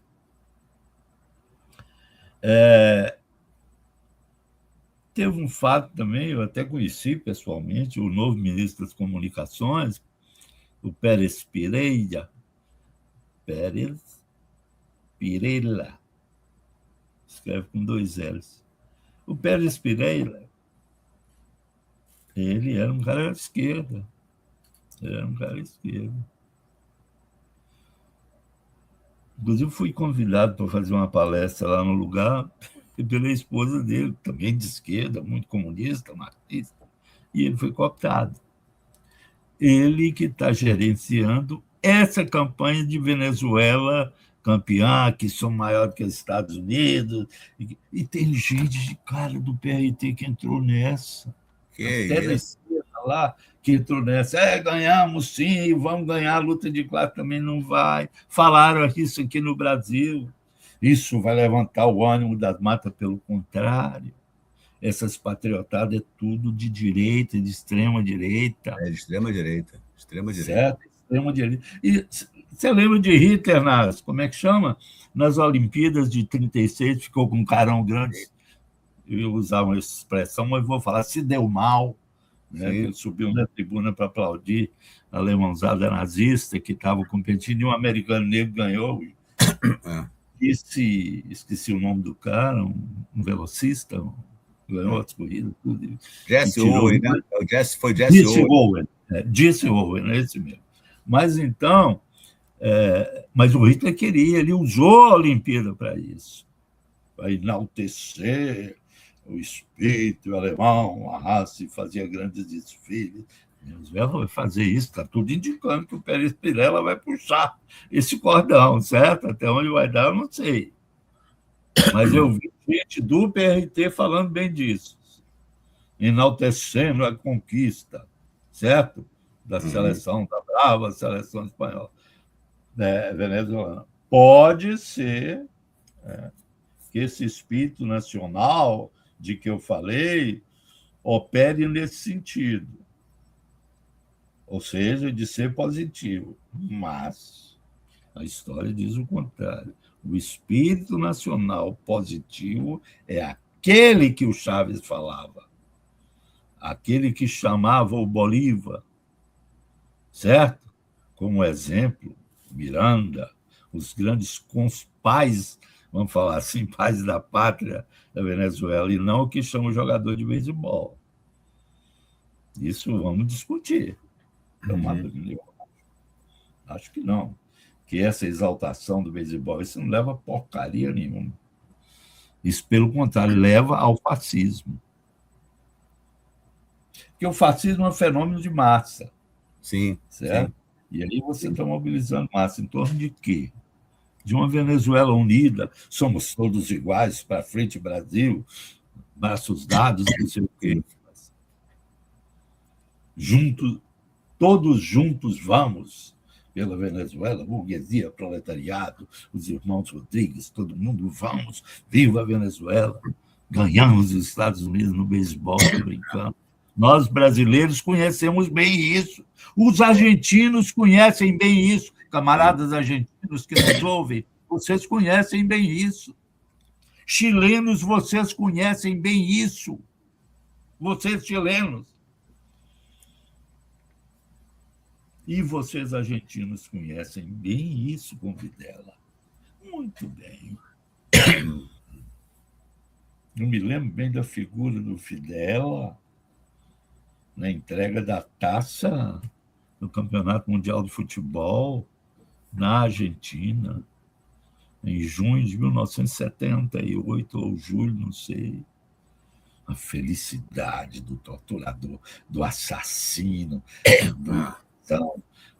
Teve um fato também, eu até conheci pessoalmente, o novo ministro das Comunicações, o Pérez Pereira. Escreve com 2 L's. O Pérez Pereira, ele era um cara à esquerda. Inclusive, fui convidado para fazer uma palestra lá no lugar pela esposa dele, também de esquerda, muito comunista, marxista, e ele foi cooptado. Ele que está gerenciando essa campanha de Venezuela campeã, que são maiores que os Estados Unidos, e tem gente de cara do PRT que entrou nessa. Até da esquerda lá, que entrou nessa. Ganhamos sim, vamos ganhar, a luta de classe também não vai. Falaram isso aqui no Brasil. Isso vai levantar o ânimo das matas, pelo contrário. Essas patriotadas é tudo de direita, de extrema-direita. De extrema-direita. Certo? Extrema-direita. E você lembra de Hitler como é que chama? Nas Olimpíadas de 1936, ficou com um carão grande. Eu usava uma expressão, mas vou falar, se deu mal. Né? Ele subiu na tribuna para aplaudir a alemãozada nazista que estava competindo, e um americano negro ganhou. Esqueci o nome do cara, um velocista, ganhou as corridas, tudo. Jesse Owen, né? Foi Jesse Owen. Jesse Owen, é esse mesmo. Mas então, mas o Hitler queria, ele usou a Olimpíada para isso, para enaltecer o espírito alemão, a raça, e fazia grandes desfiles. Venezuela vai fazer isso, está tudo indicando que o Pérez Pirela vai puxar esse cordão, certo? Até onde vai dar, eu não sei. Mas eu vi gente do PRT falando bem disso, enaltecendo a conquista, certo? Da seleção da brava seleção espanhola, venezuelana. Pode ser que esse espírito nacional de que eu falei opere nesse sentido, ou seja, de ser positivo. Mas a história diz o contrário. O espírito nacional positivo é aquele que o Chávez falava, aquele que chamava o Bolívar, certo? Como exemplo, Miranda, os grandes pais, vamos falar assim, pais da pátria da Venezuela, e não o que chama jogador de beisebol. Isso vamos discutir. Acho que não. Que essa exaltação do beisebol, isso não leva a porcaria nenhuma. Isso, pelo contrário, leva ao fascismo. Porque o fascismo é um fenômeno de massa. Sim. Certo? Sim. E aí você está mobilizando massa em torno de quê? De uma Venezuela unida, somos todos iguais, para frente, Brasil, braços dados, não sei o quê. Todos juntos vamos pela Venezuela, burguesia, proletariado, os irmãos Rodrigues, todo mundo, vamos, viva a Venezuela. Ganhamos os Estados Unidos no beisebol, estou brincando. Nós, brasileiros, conhecemos bem isso. Os argentinos conhecem bem isso. Camaradas argentinos que nos ouvem, vocês conhecem bem isso. Chilenos, vocês conhecem bem isso. Vocês, chilenos. E vocês, argentinos, conhecem bem isso com Videla. Muito bem. Eu me lembro bem da figura do Videla na entrega da taça do Campeonato Mundial de Futebol na Argentina, em junho de 1978, ou julho, não sei. A felicidade do torturador, do assassino, do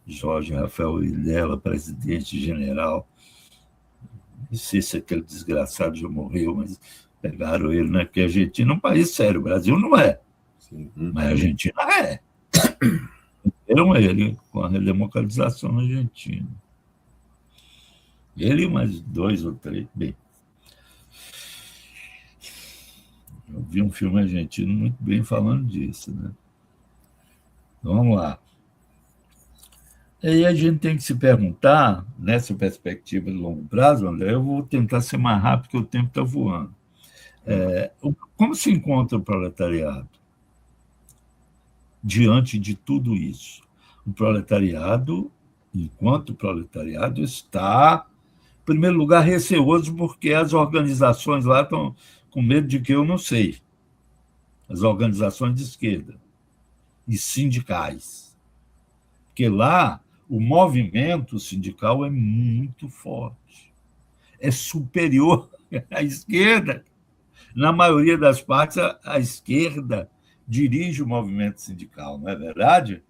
Jorge Rafael Videla, presidente-general. Não sei se aquele desgraçado já morreu, mas pegaram ele, né? Porque a Argentina é um país sério, o Brasil não é. Sim. Mas a Argentina é. Eram ele com a redemocratização na Argentina. Ele e mais 2 ou 3. Bem, eu vi um filme argentino muito bem falando disso, né? Vamos lá. Aí a gente tem que se perguntar, nessa perspectiva de longo prazo, André, eu vou tentar ser mais rápido, porque o tempo está voando. Como se encontra o proletariado diante de tudo isso? O proletariado, enquanto proletariado, está, em primeiro lugar, receoso, porque as organizações lá estão com medo de que eu não sei. As organizações de esquerda e sindicais. Porque lá o movimento sindical é muito forte. É superior à esquerda. Na maioria das partes, a esquerda dirige o movimento sindical, não é verdade?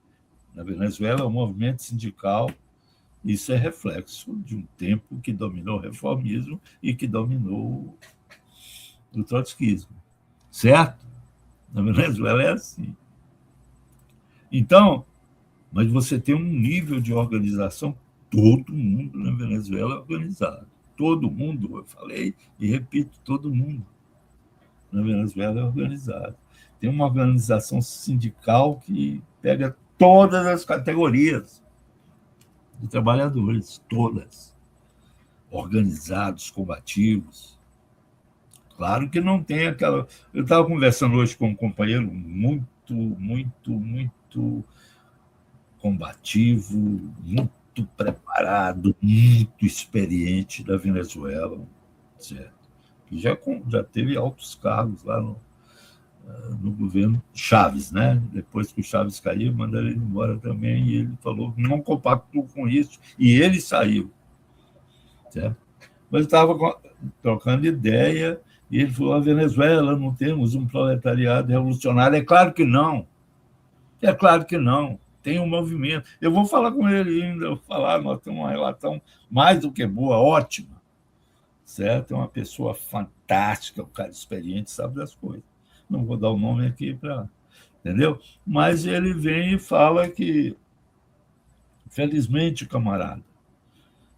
Na Venezuela, o movimento sindical, isso é reflexo de um tempo que dominou o reformismo e que dominou o trotskismo. Certo? Na Venezuela é assim. Então, mas você tem um nível de organização, todo mundo na Venezuela é organizado. Todo mundo, eu falei e repito, todo mundo na Venezuela é organizado. Tem uma organização sindical que pega todas as categorias de trabalhadores, todas. Organizados, combativos. Claro que não tem aquela... Eu estava conversando hoje com um companheiro muito combativo, muito preparado, muito experiente da Venezuela, certo? Que já teve altos cargos lá no governo Chávez, né? Depois que o Chávez caiu, mandaram ele embora também, e ele falou que não compactou com isso, e ele saiu, certo? Mas eu estava trocando ideia, e ele falou: a Venezuela, não temos um proletariado revolucionário. É claro que não. É claro que não. Tem um movimento. Eu vou falar com ele ainda, nós temos uma relação mais do que boa, ótima. Certo? É uma pessoa fantástica, um cara experiente, sabe das coisas. Não vou dar o nome aqui para... Entendeu? Mas ele vem e fala que, felizmente, camarada,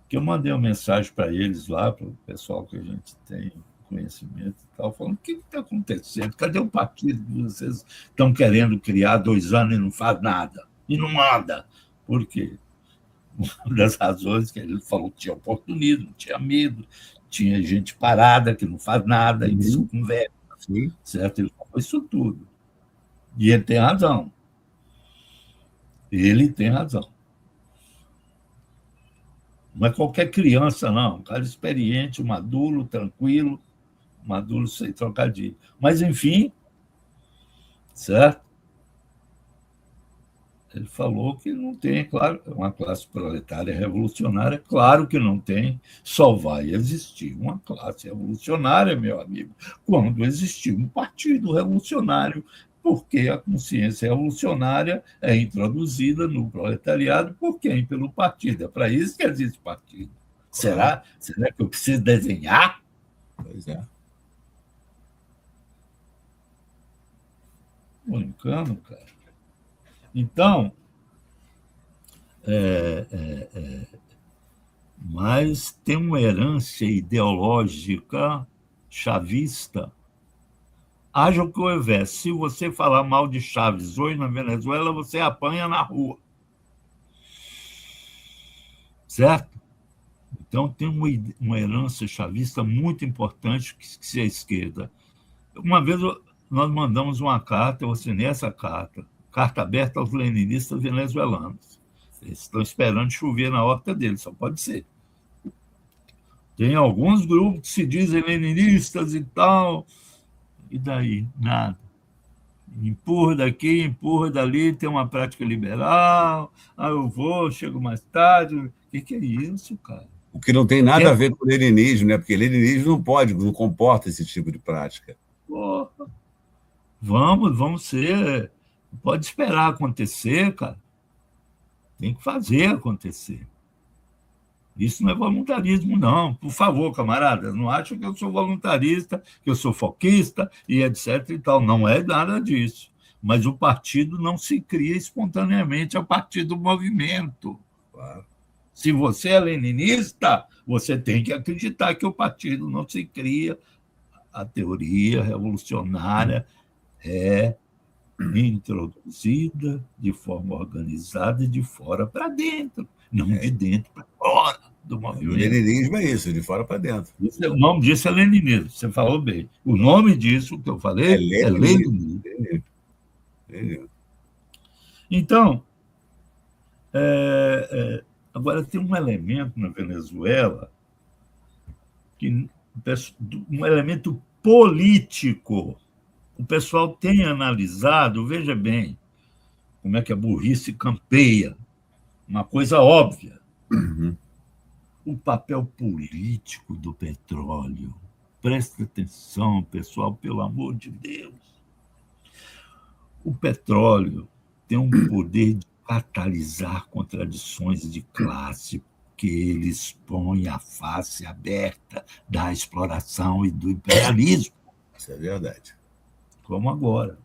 que eu mandei uma mensagem para eles lá, para o pessoal que a gente tem conhecimento e tal, falando: o que está acontecendo? Cadê o partido que vocês estão querendo criar 2 anos e não faz nada? E não anda. Por quê? Uma das razões que ele falou que tinha oportunismo, tinha medo, tinha gente parada que não faz nada, e isso conversa, certo? Ele falou isso tudo. E ele tem razão. Ele tem razão. Não é qualquer criança, não. Um cara experiente, maduro, tranquilo, maduro sem trocadilho. Mas, enfim, certo? Ele falou que não tem, claro, uma classe proletária revolucionária, claro que não tem, só vai existir uma classe revolucionária, meu amigo, quando existir um partido revolucionário, porque a consciência revolucionária é introduzida no proletariado por quem? Pelo partido. É para isso que existe partido. Será que eu preciso desenhar? Pois é. Brincando, cara. Então, mas tem uma herança ideológica chavista. Haja o que houver. Se você falar mal de Chaves hoje na Venezuela, você apanha na rua. Certo? Então, tem uma herança chavista muito importante que se a esquerda. Uma vez nós mandamos uma carta, eu assinei essa carta aberta aos leninistas venezuelanos. Eles estão esperando chover na horta deles, só pode ser. Tem alguns grupos que se dizem leninistas e tal, e daí? Nada. Empurra daqui, empurra dali, tem uma prática liberal, eu vou, chego mais tarde. O que é isso, cara? O que não tem nada a ver com o leninismo, né? Porque leninismo não comporta esse tipo de prática. Porra. Vamos ser... Pode esperar acontecer, cara. Tem que fazer acontecer. Isso não é voluntarismo, não. Por favor, camarada, não acham que eu sou voluntarista, que eu sou foquista e etc. e tal. Não é nada disso. Mas o partido não se cria espontaneamente a partir do movimento. Claro. Se você é leninista, você tem que acreditar que o partido não se cria. A teoria revolucionária é introduzida de forma organizada de fora para dentro, não de dentro para fora do movimento. O leninismo é isso, de fora para dentro. O nome disso é leninismo, você falou bem. O nome disso que eu falei é leninismo. Então, agora tem um elemento na Venezuela, um elemento político. O pessoal tem analisado, veja bem, como é que a burrice campeia, uma coisa óbvia. Uhum. O papel político do petróleo. Presta atenção, pessoal, pelo amor de Deus. O petróleo tem um poder de catalisar contradições de classe, que ele expõe a face aberta da exploração e do imperialismo. Isso é verdade. Como agora.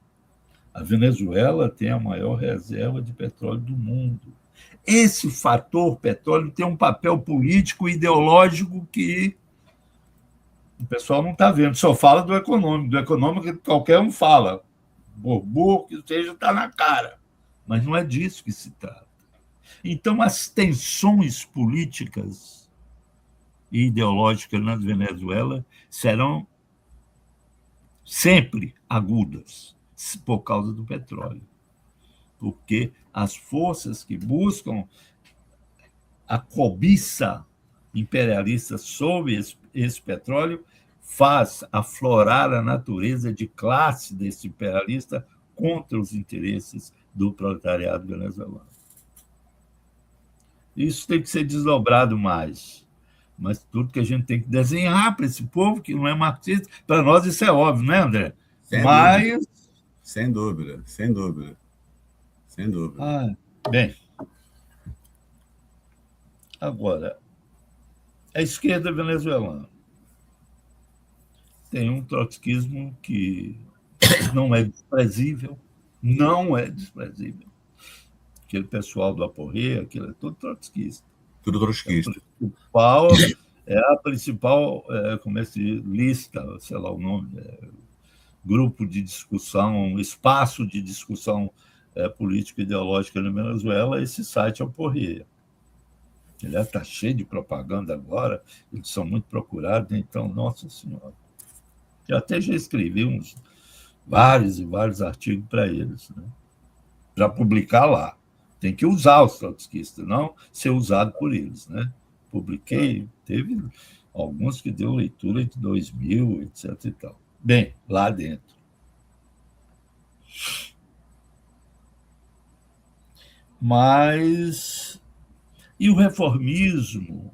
A Venezuela tem a maior reserva de petróleo do mundo. Esse fator petróleo tem um papel político e ideológico que o pessoal não está vendo. Só fala do econômico. Do econômico qualquer um fala. Burro que seja, está na cara. Mas não é disso que se trata. Então, as tensões políticas e ideológicas na Venezuela serão sempre agudas por causa do petróleo. Porque as forças que buscam a cobiça imperialista sobre esse petróleo faz aflorar a natureza de classe desse imperialista contra os interesses do proletariado venezuelano. Isso tem que ser desdobrado mais. Mas tudo que a gente tem que desenhar para esse povo, que não é marxista, para nós isso é óbvio, né, André? Sem dúvida. Bem, agora, a esquerda venezuelana tem um trotskismo que não é desprezível. Aquele pessoal do Aporré, aquilo é tudo trotskista. Tudo trotskista. É a principal, como é que se lista, sei lá o nome, grupo de discussão, espaço de discussão política e ideológica na Venezuela, esse site Aporré. Ele está cheio de propaganda agora, eles são muito procurados, então, nossa senhora. Eu até já escrevi vários e vários artigos para eles, né? Para publicar lá. Tem que usar os trotskistas, não ser usado por eles, né? publiquei, teve alguns que deu leitura de 2000, etc. e tal. Bem, lá dentro. Mas... E o reformismo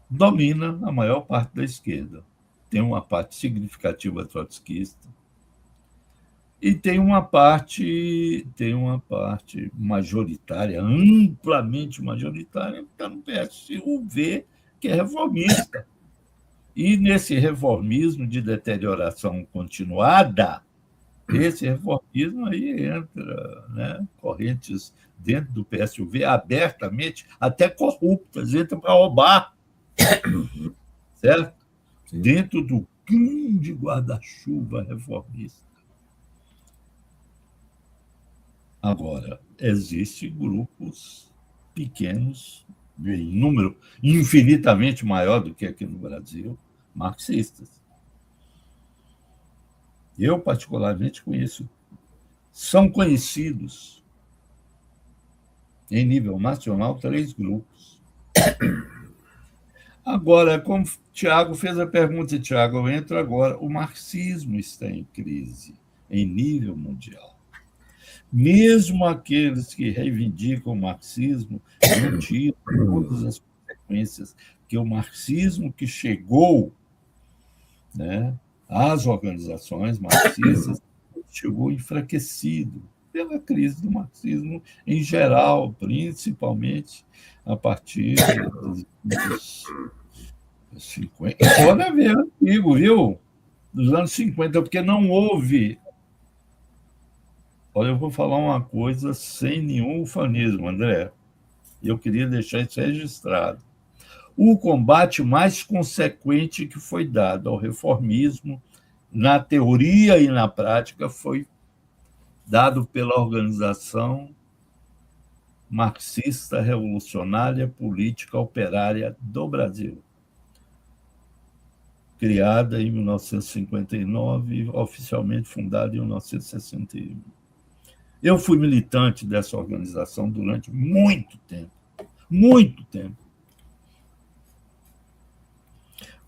domina a maior parte da esquerda. Tem uma parte significativa trotskista e tem uma parte majoritária, amplamente majoritária, que está no PSUV, que é reformista. E nesse reformismo de deterioração continuada, esse reformismo aí entra, né, correntes dentro do PSUV abertamente, até corruptas, entram para roubar, certo? Sim. Dentro do grande guarda-chuva reformista. Agora, existem grupos pequenos, em número infinitamente maior do que aqui no Brasil, marxistas. Eu, particularmente, conheço. São conhecidos, em nível nacional, 3 grupos. Agora, como o Tiago fez a pergunta, Tiago, eu entro agora. O marxismo está em crise, em nível mundial. Mesmo aqueles que reivindicam o marxismo não tiram todas as consequências que o marxismo que chegou, né, às organizações marxistas chegou enfraquecido pela crise do marxismo em geral, principalmente a partir dos 50. Pode haver antigo, viu? Dos anos 50, porque não houve. Olha, eu vou falar uma coisa sem nenhum ufanismo, André. Eu queria deixar isso registrado. O combate mais consequente que foi dado ao reformismo, na teoria e na prática, foi dado pela Organização Marxista Revolucionária Política Operária do Brasil, criada em 1959, oficialmente fundada em 1961. Eu fui militante dessa organização durante muito tempo.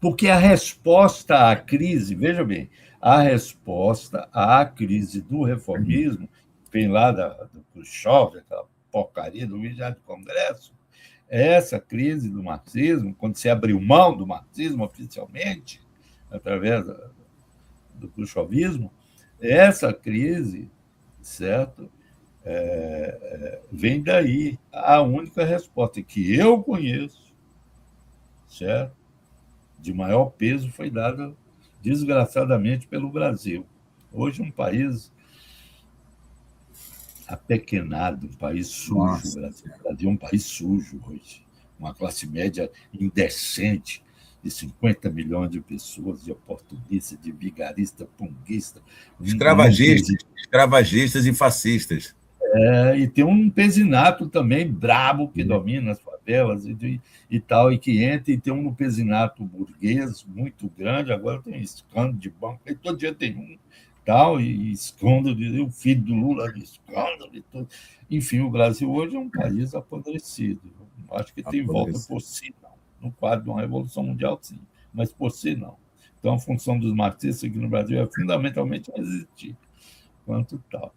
Porque a resposta à crise, veja bem, a resposta à crise do reformismo, vem lá do Khrushchev, aquela porcaria do 20º Congresso, essa crise do marxismo, quando se abriu mão do marxismo oficialmente, através do khrushchevismo, essa crise, certo? Vem daí. A única resposta que eu conheço, certo? De maior peso foi dada, desgraçadamente, pelo Brasil. Hoje, um país apequenado, um país sujo. O Brasil é um país sujo hoje. Uma classe média indecente, de 50 milhões de pessoas, de oportunistas, de vigarista, punguista. Escravagistas e fascistas. E tem um pezinato também brabo que domina as favelas e tal, e que entra, e tem um pezinato burguês muito grande, agora tem escândalo de banco, e todo dia tem um, tal, e escândalo, o filho do Lula de escândalo e tudo. Enfim, o Brasil hoje é um país apodrecido. Acho que tem volta por si, não. No quadro de uma revolução mundial, sim, mas por si, não. Então, a função dos marxistas aqui no Brasil é fundamentalmente existir, quanto tal.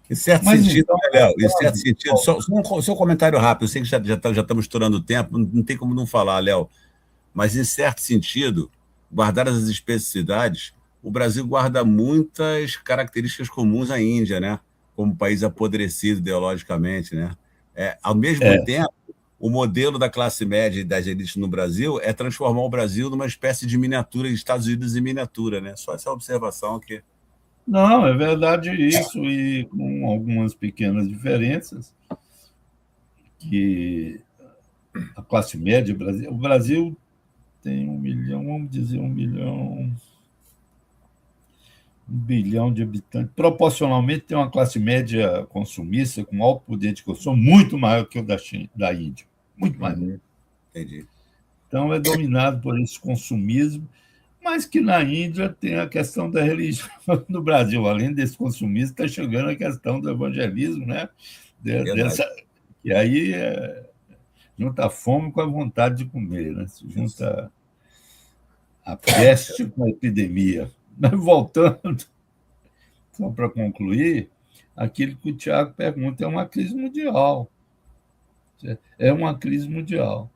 Em certo sentido, então, né, Léo? Em certo sentido, só um comentário rápido, eu sei que já estamos estourando o tempo, não tem como não falar, Léo, mas em certo sentido, guardadas as especificidades, o Brasil guarda muitas características comuns à Índia, né? Como país apodrecido ideologicamente, né? Ao mesmo tempo, o modelo da classe média e das elites no Brasil é transformar o Brasil numa espécie de miniatura de Estados Unidos em miniatura, né? Só essa observação aqui. Não, é verdade isso, e com algumas pequenas diferenças, que a classe média brasileira... O Brasil tem 1 milhão, vamos dizer, 1 bilhão de habitantes. Proporcionalmente, tem uma classe média consumista com alto poder de consumo muito maior que o da Índia. Muito maior. Entendi. Então, é dominado por esse consumismo, mas que na Índia tem a questão da religião. No Brasil, além desse consumismo, está chegando a questão do evangelismo, né? E aí Junta a fome com a vontade de comer, né? Se junta a peste com a epidemia. Mas voltando, só para concluir, aquilo que o Tiago pergunta é uma crise mundial. É uma crise mundial.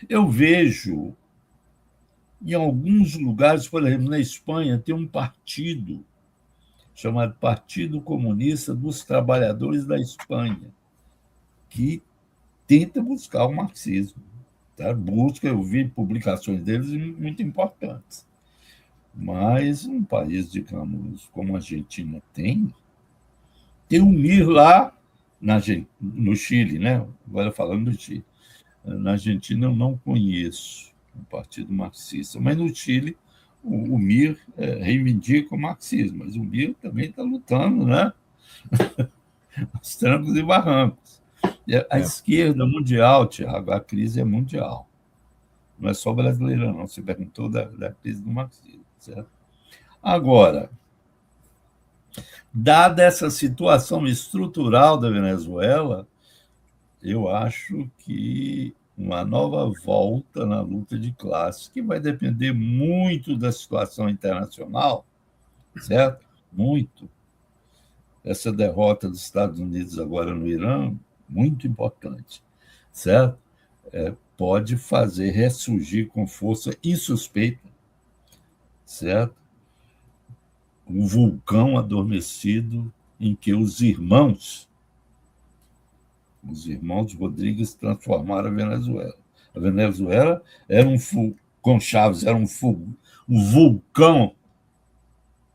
Eu vejo, em alguns lugares, por exemplo, na Espanha, tem um partido chamado Partido Comunista dos Trabalhadores da Espanha, que tenta buscar o marxismo. Tá? Busca, eu vi publicações deles muito importantes. Mas um país, digamos, como a Argentina tem um MIR lá no Chile, né? Agora falando do Chile. Na Argentina eu não conheço o Partido Marxista, mas no Chile o MIR reivindica o marxismo, mas o MIR também está lutando, né? Os trancos e barrancos. A esquerda mundial, Tiago, a crise é mundial. Não é só brasileira, não. Você perguntou da crise do marxismo, certo? Agora, dada essa situação estrutural da Venezuela, eu acho que uma nova volta na luta de classes, que vai depender muito da situação internacional, certo? Muito. Essa derrota dos Estados Unidos agora no Irã, muito importante, certo? Pode fazer ressurgir com força insuspeita, certo? Um vulcão adormecido em que os irmãos Rodrigues transformaram a Venezuela. A Venezuela era com Chávez, era um vulcão,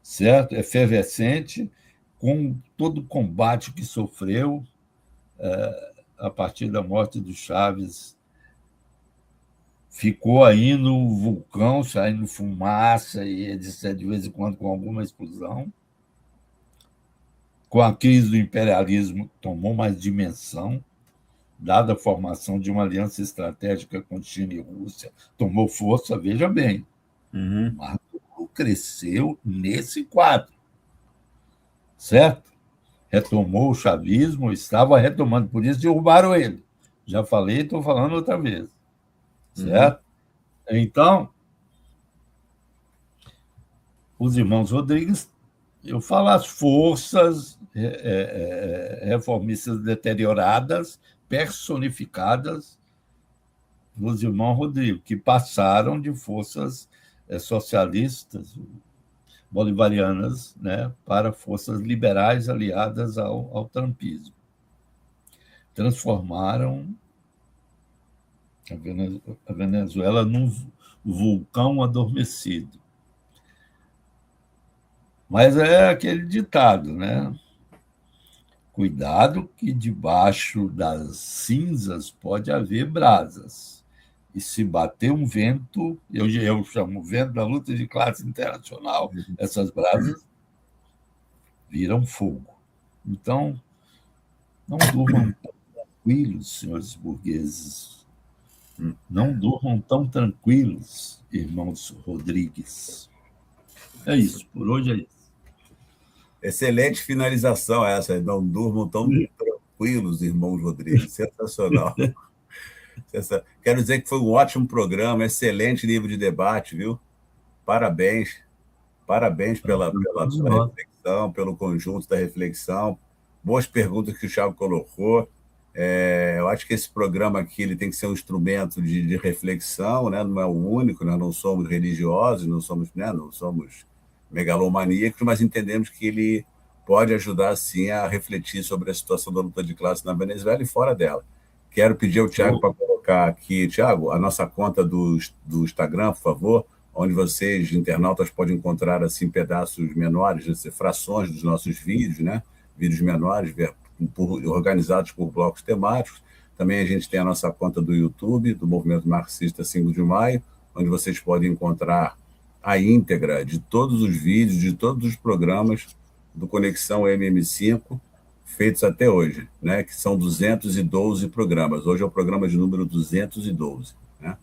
certo? Efervescente, com todo o combate que sofreu a partir da morte do Chávez. Ficou aí no vulcão, saindo fumaça e de vez em quando com alguma explosão. Com a crise do imperialismo, tomou mais dimensão, dada a formação de uma aliança estratégica com China e Rússia, tomou força, veja bem. Mas cresceu nesse quadro, certo? Retomou o chavismo, estava retomando, por isso derrubaram ele. Já falei, estou falando outra vez, certo? Então, os irmãos Rodrigues, eu falo as forças reformistas deterioradas, personificadas nos irmãos Rodrigues, que passaram de forças socialistas, bolivarianas, né, para forças liberais aliadas ao trumpismo. Transformaram a Venezuela num vulcão adormecido. Mas é aquele ditado, né? Cuidado que debaixo das cinzas pode haver brasas. E se bater um vento, eu chamo vento da luta de classe internacional, essas brasas viram fogo. Então, não durmam tão tranquilos, senhores burgueses. Não durmam tão tranquilos, irmãos Rodrigues. É isso, por hoje é isso. Excelente finalização essa. Não durmam tão tranquilos, irmãos Rodrigues. Sensacional. Quero dizer que foi um ótimo programa, excelente nível de debate, viu? Parabéns. Parabéns pela reflexão, pelo conjunto da reflexão. Boas perguntas que o Thiago colocou. Eu acho que esse programa aqui ele tem que ser um instrumento de reflexão, né? Não é o único, nós não somos religiosos, não somos megalomaníacos, mas entendemos que ele pode ajudar, sim, a refletir sobre a situação da luta de classe na Venezuela e fora dela. Quero pedir ao Thiago para colocar aqui, Thiago, a nossa conta do Instagram, por favor, onde vocês, internautas, podem encontrar assim, pedaços menores, frações dos nossos vídeos, né? Vídeos menores, organizados por blocos temáticos. Também a gente tem a nossa conta do YouTube, do Movimento Marxista 5 de Maio, onde vocês podem encontrar a íntegra de todos os vídeos, de todos os programas do Conexão MM5, feitos até hoje, né? Que são 212 programas. Hoje é o programa de número 212. Né?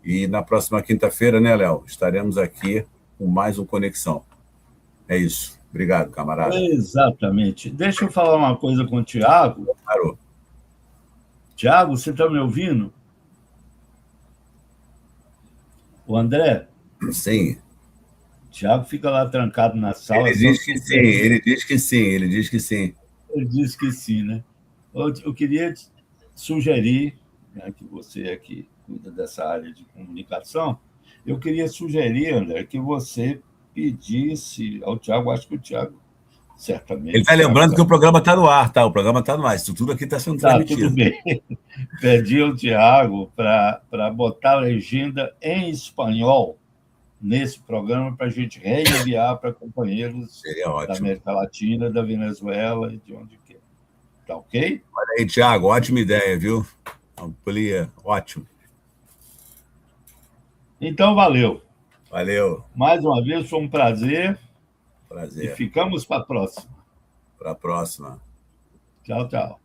E na próxima quinta-feira, né, Léo? Estaremos aqui com mais um Conexão. É isso. Obrigado, camarada. Exatamente. Deixa eu falar uma coisa com o Thiago. Claro. Tiago, você está me ouvindo? O André? Sim. Tiago fica lá trancado na sala. Ele diz que sim, ele diz que sim, ele diz que sim. Ele diz que sim, né? Eu queria sugerir, né, que você é que cuida dessa área de comunicação, eu queria sugerir, André, que você pedisse ao Tiago, acho que o Tiago certamente... Ele está lembrando que o programa está no ar, tá? O programa está no ar, isso tudo aqui está sendo transmitido. Tudo bem. Pedi ao Tiago para botar a legenda em espanhol nesse programa para a gente reenviar para companheiros da América Latina, da Venezuela e de onde quer. Tá ok? Olha aí, Tiago, ótima ideia, viu? Amplia, ótimo. Então, valeu. Valeu. Mais uma vez, foi um prazer. Prazer. E ficamos para a próxima. Para a próxima. Tchau, tchau.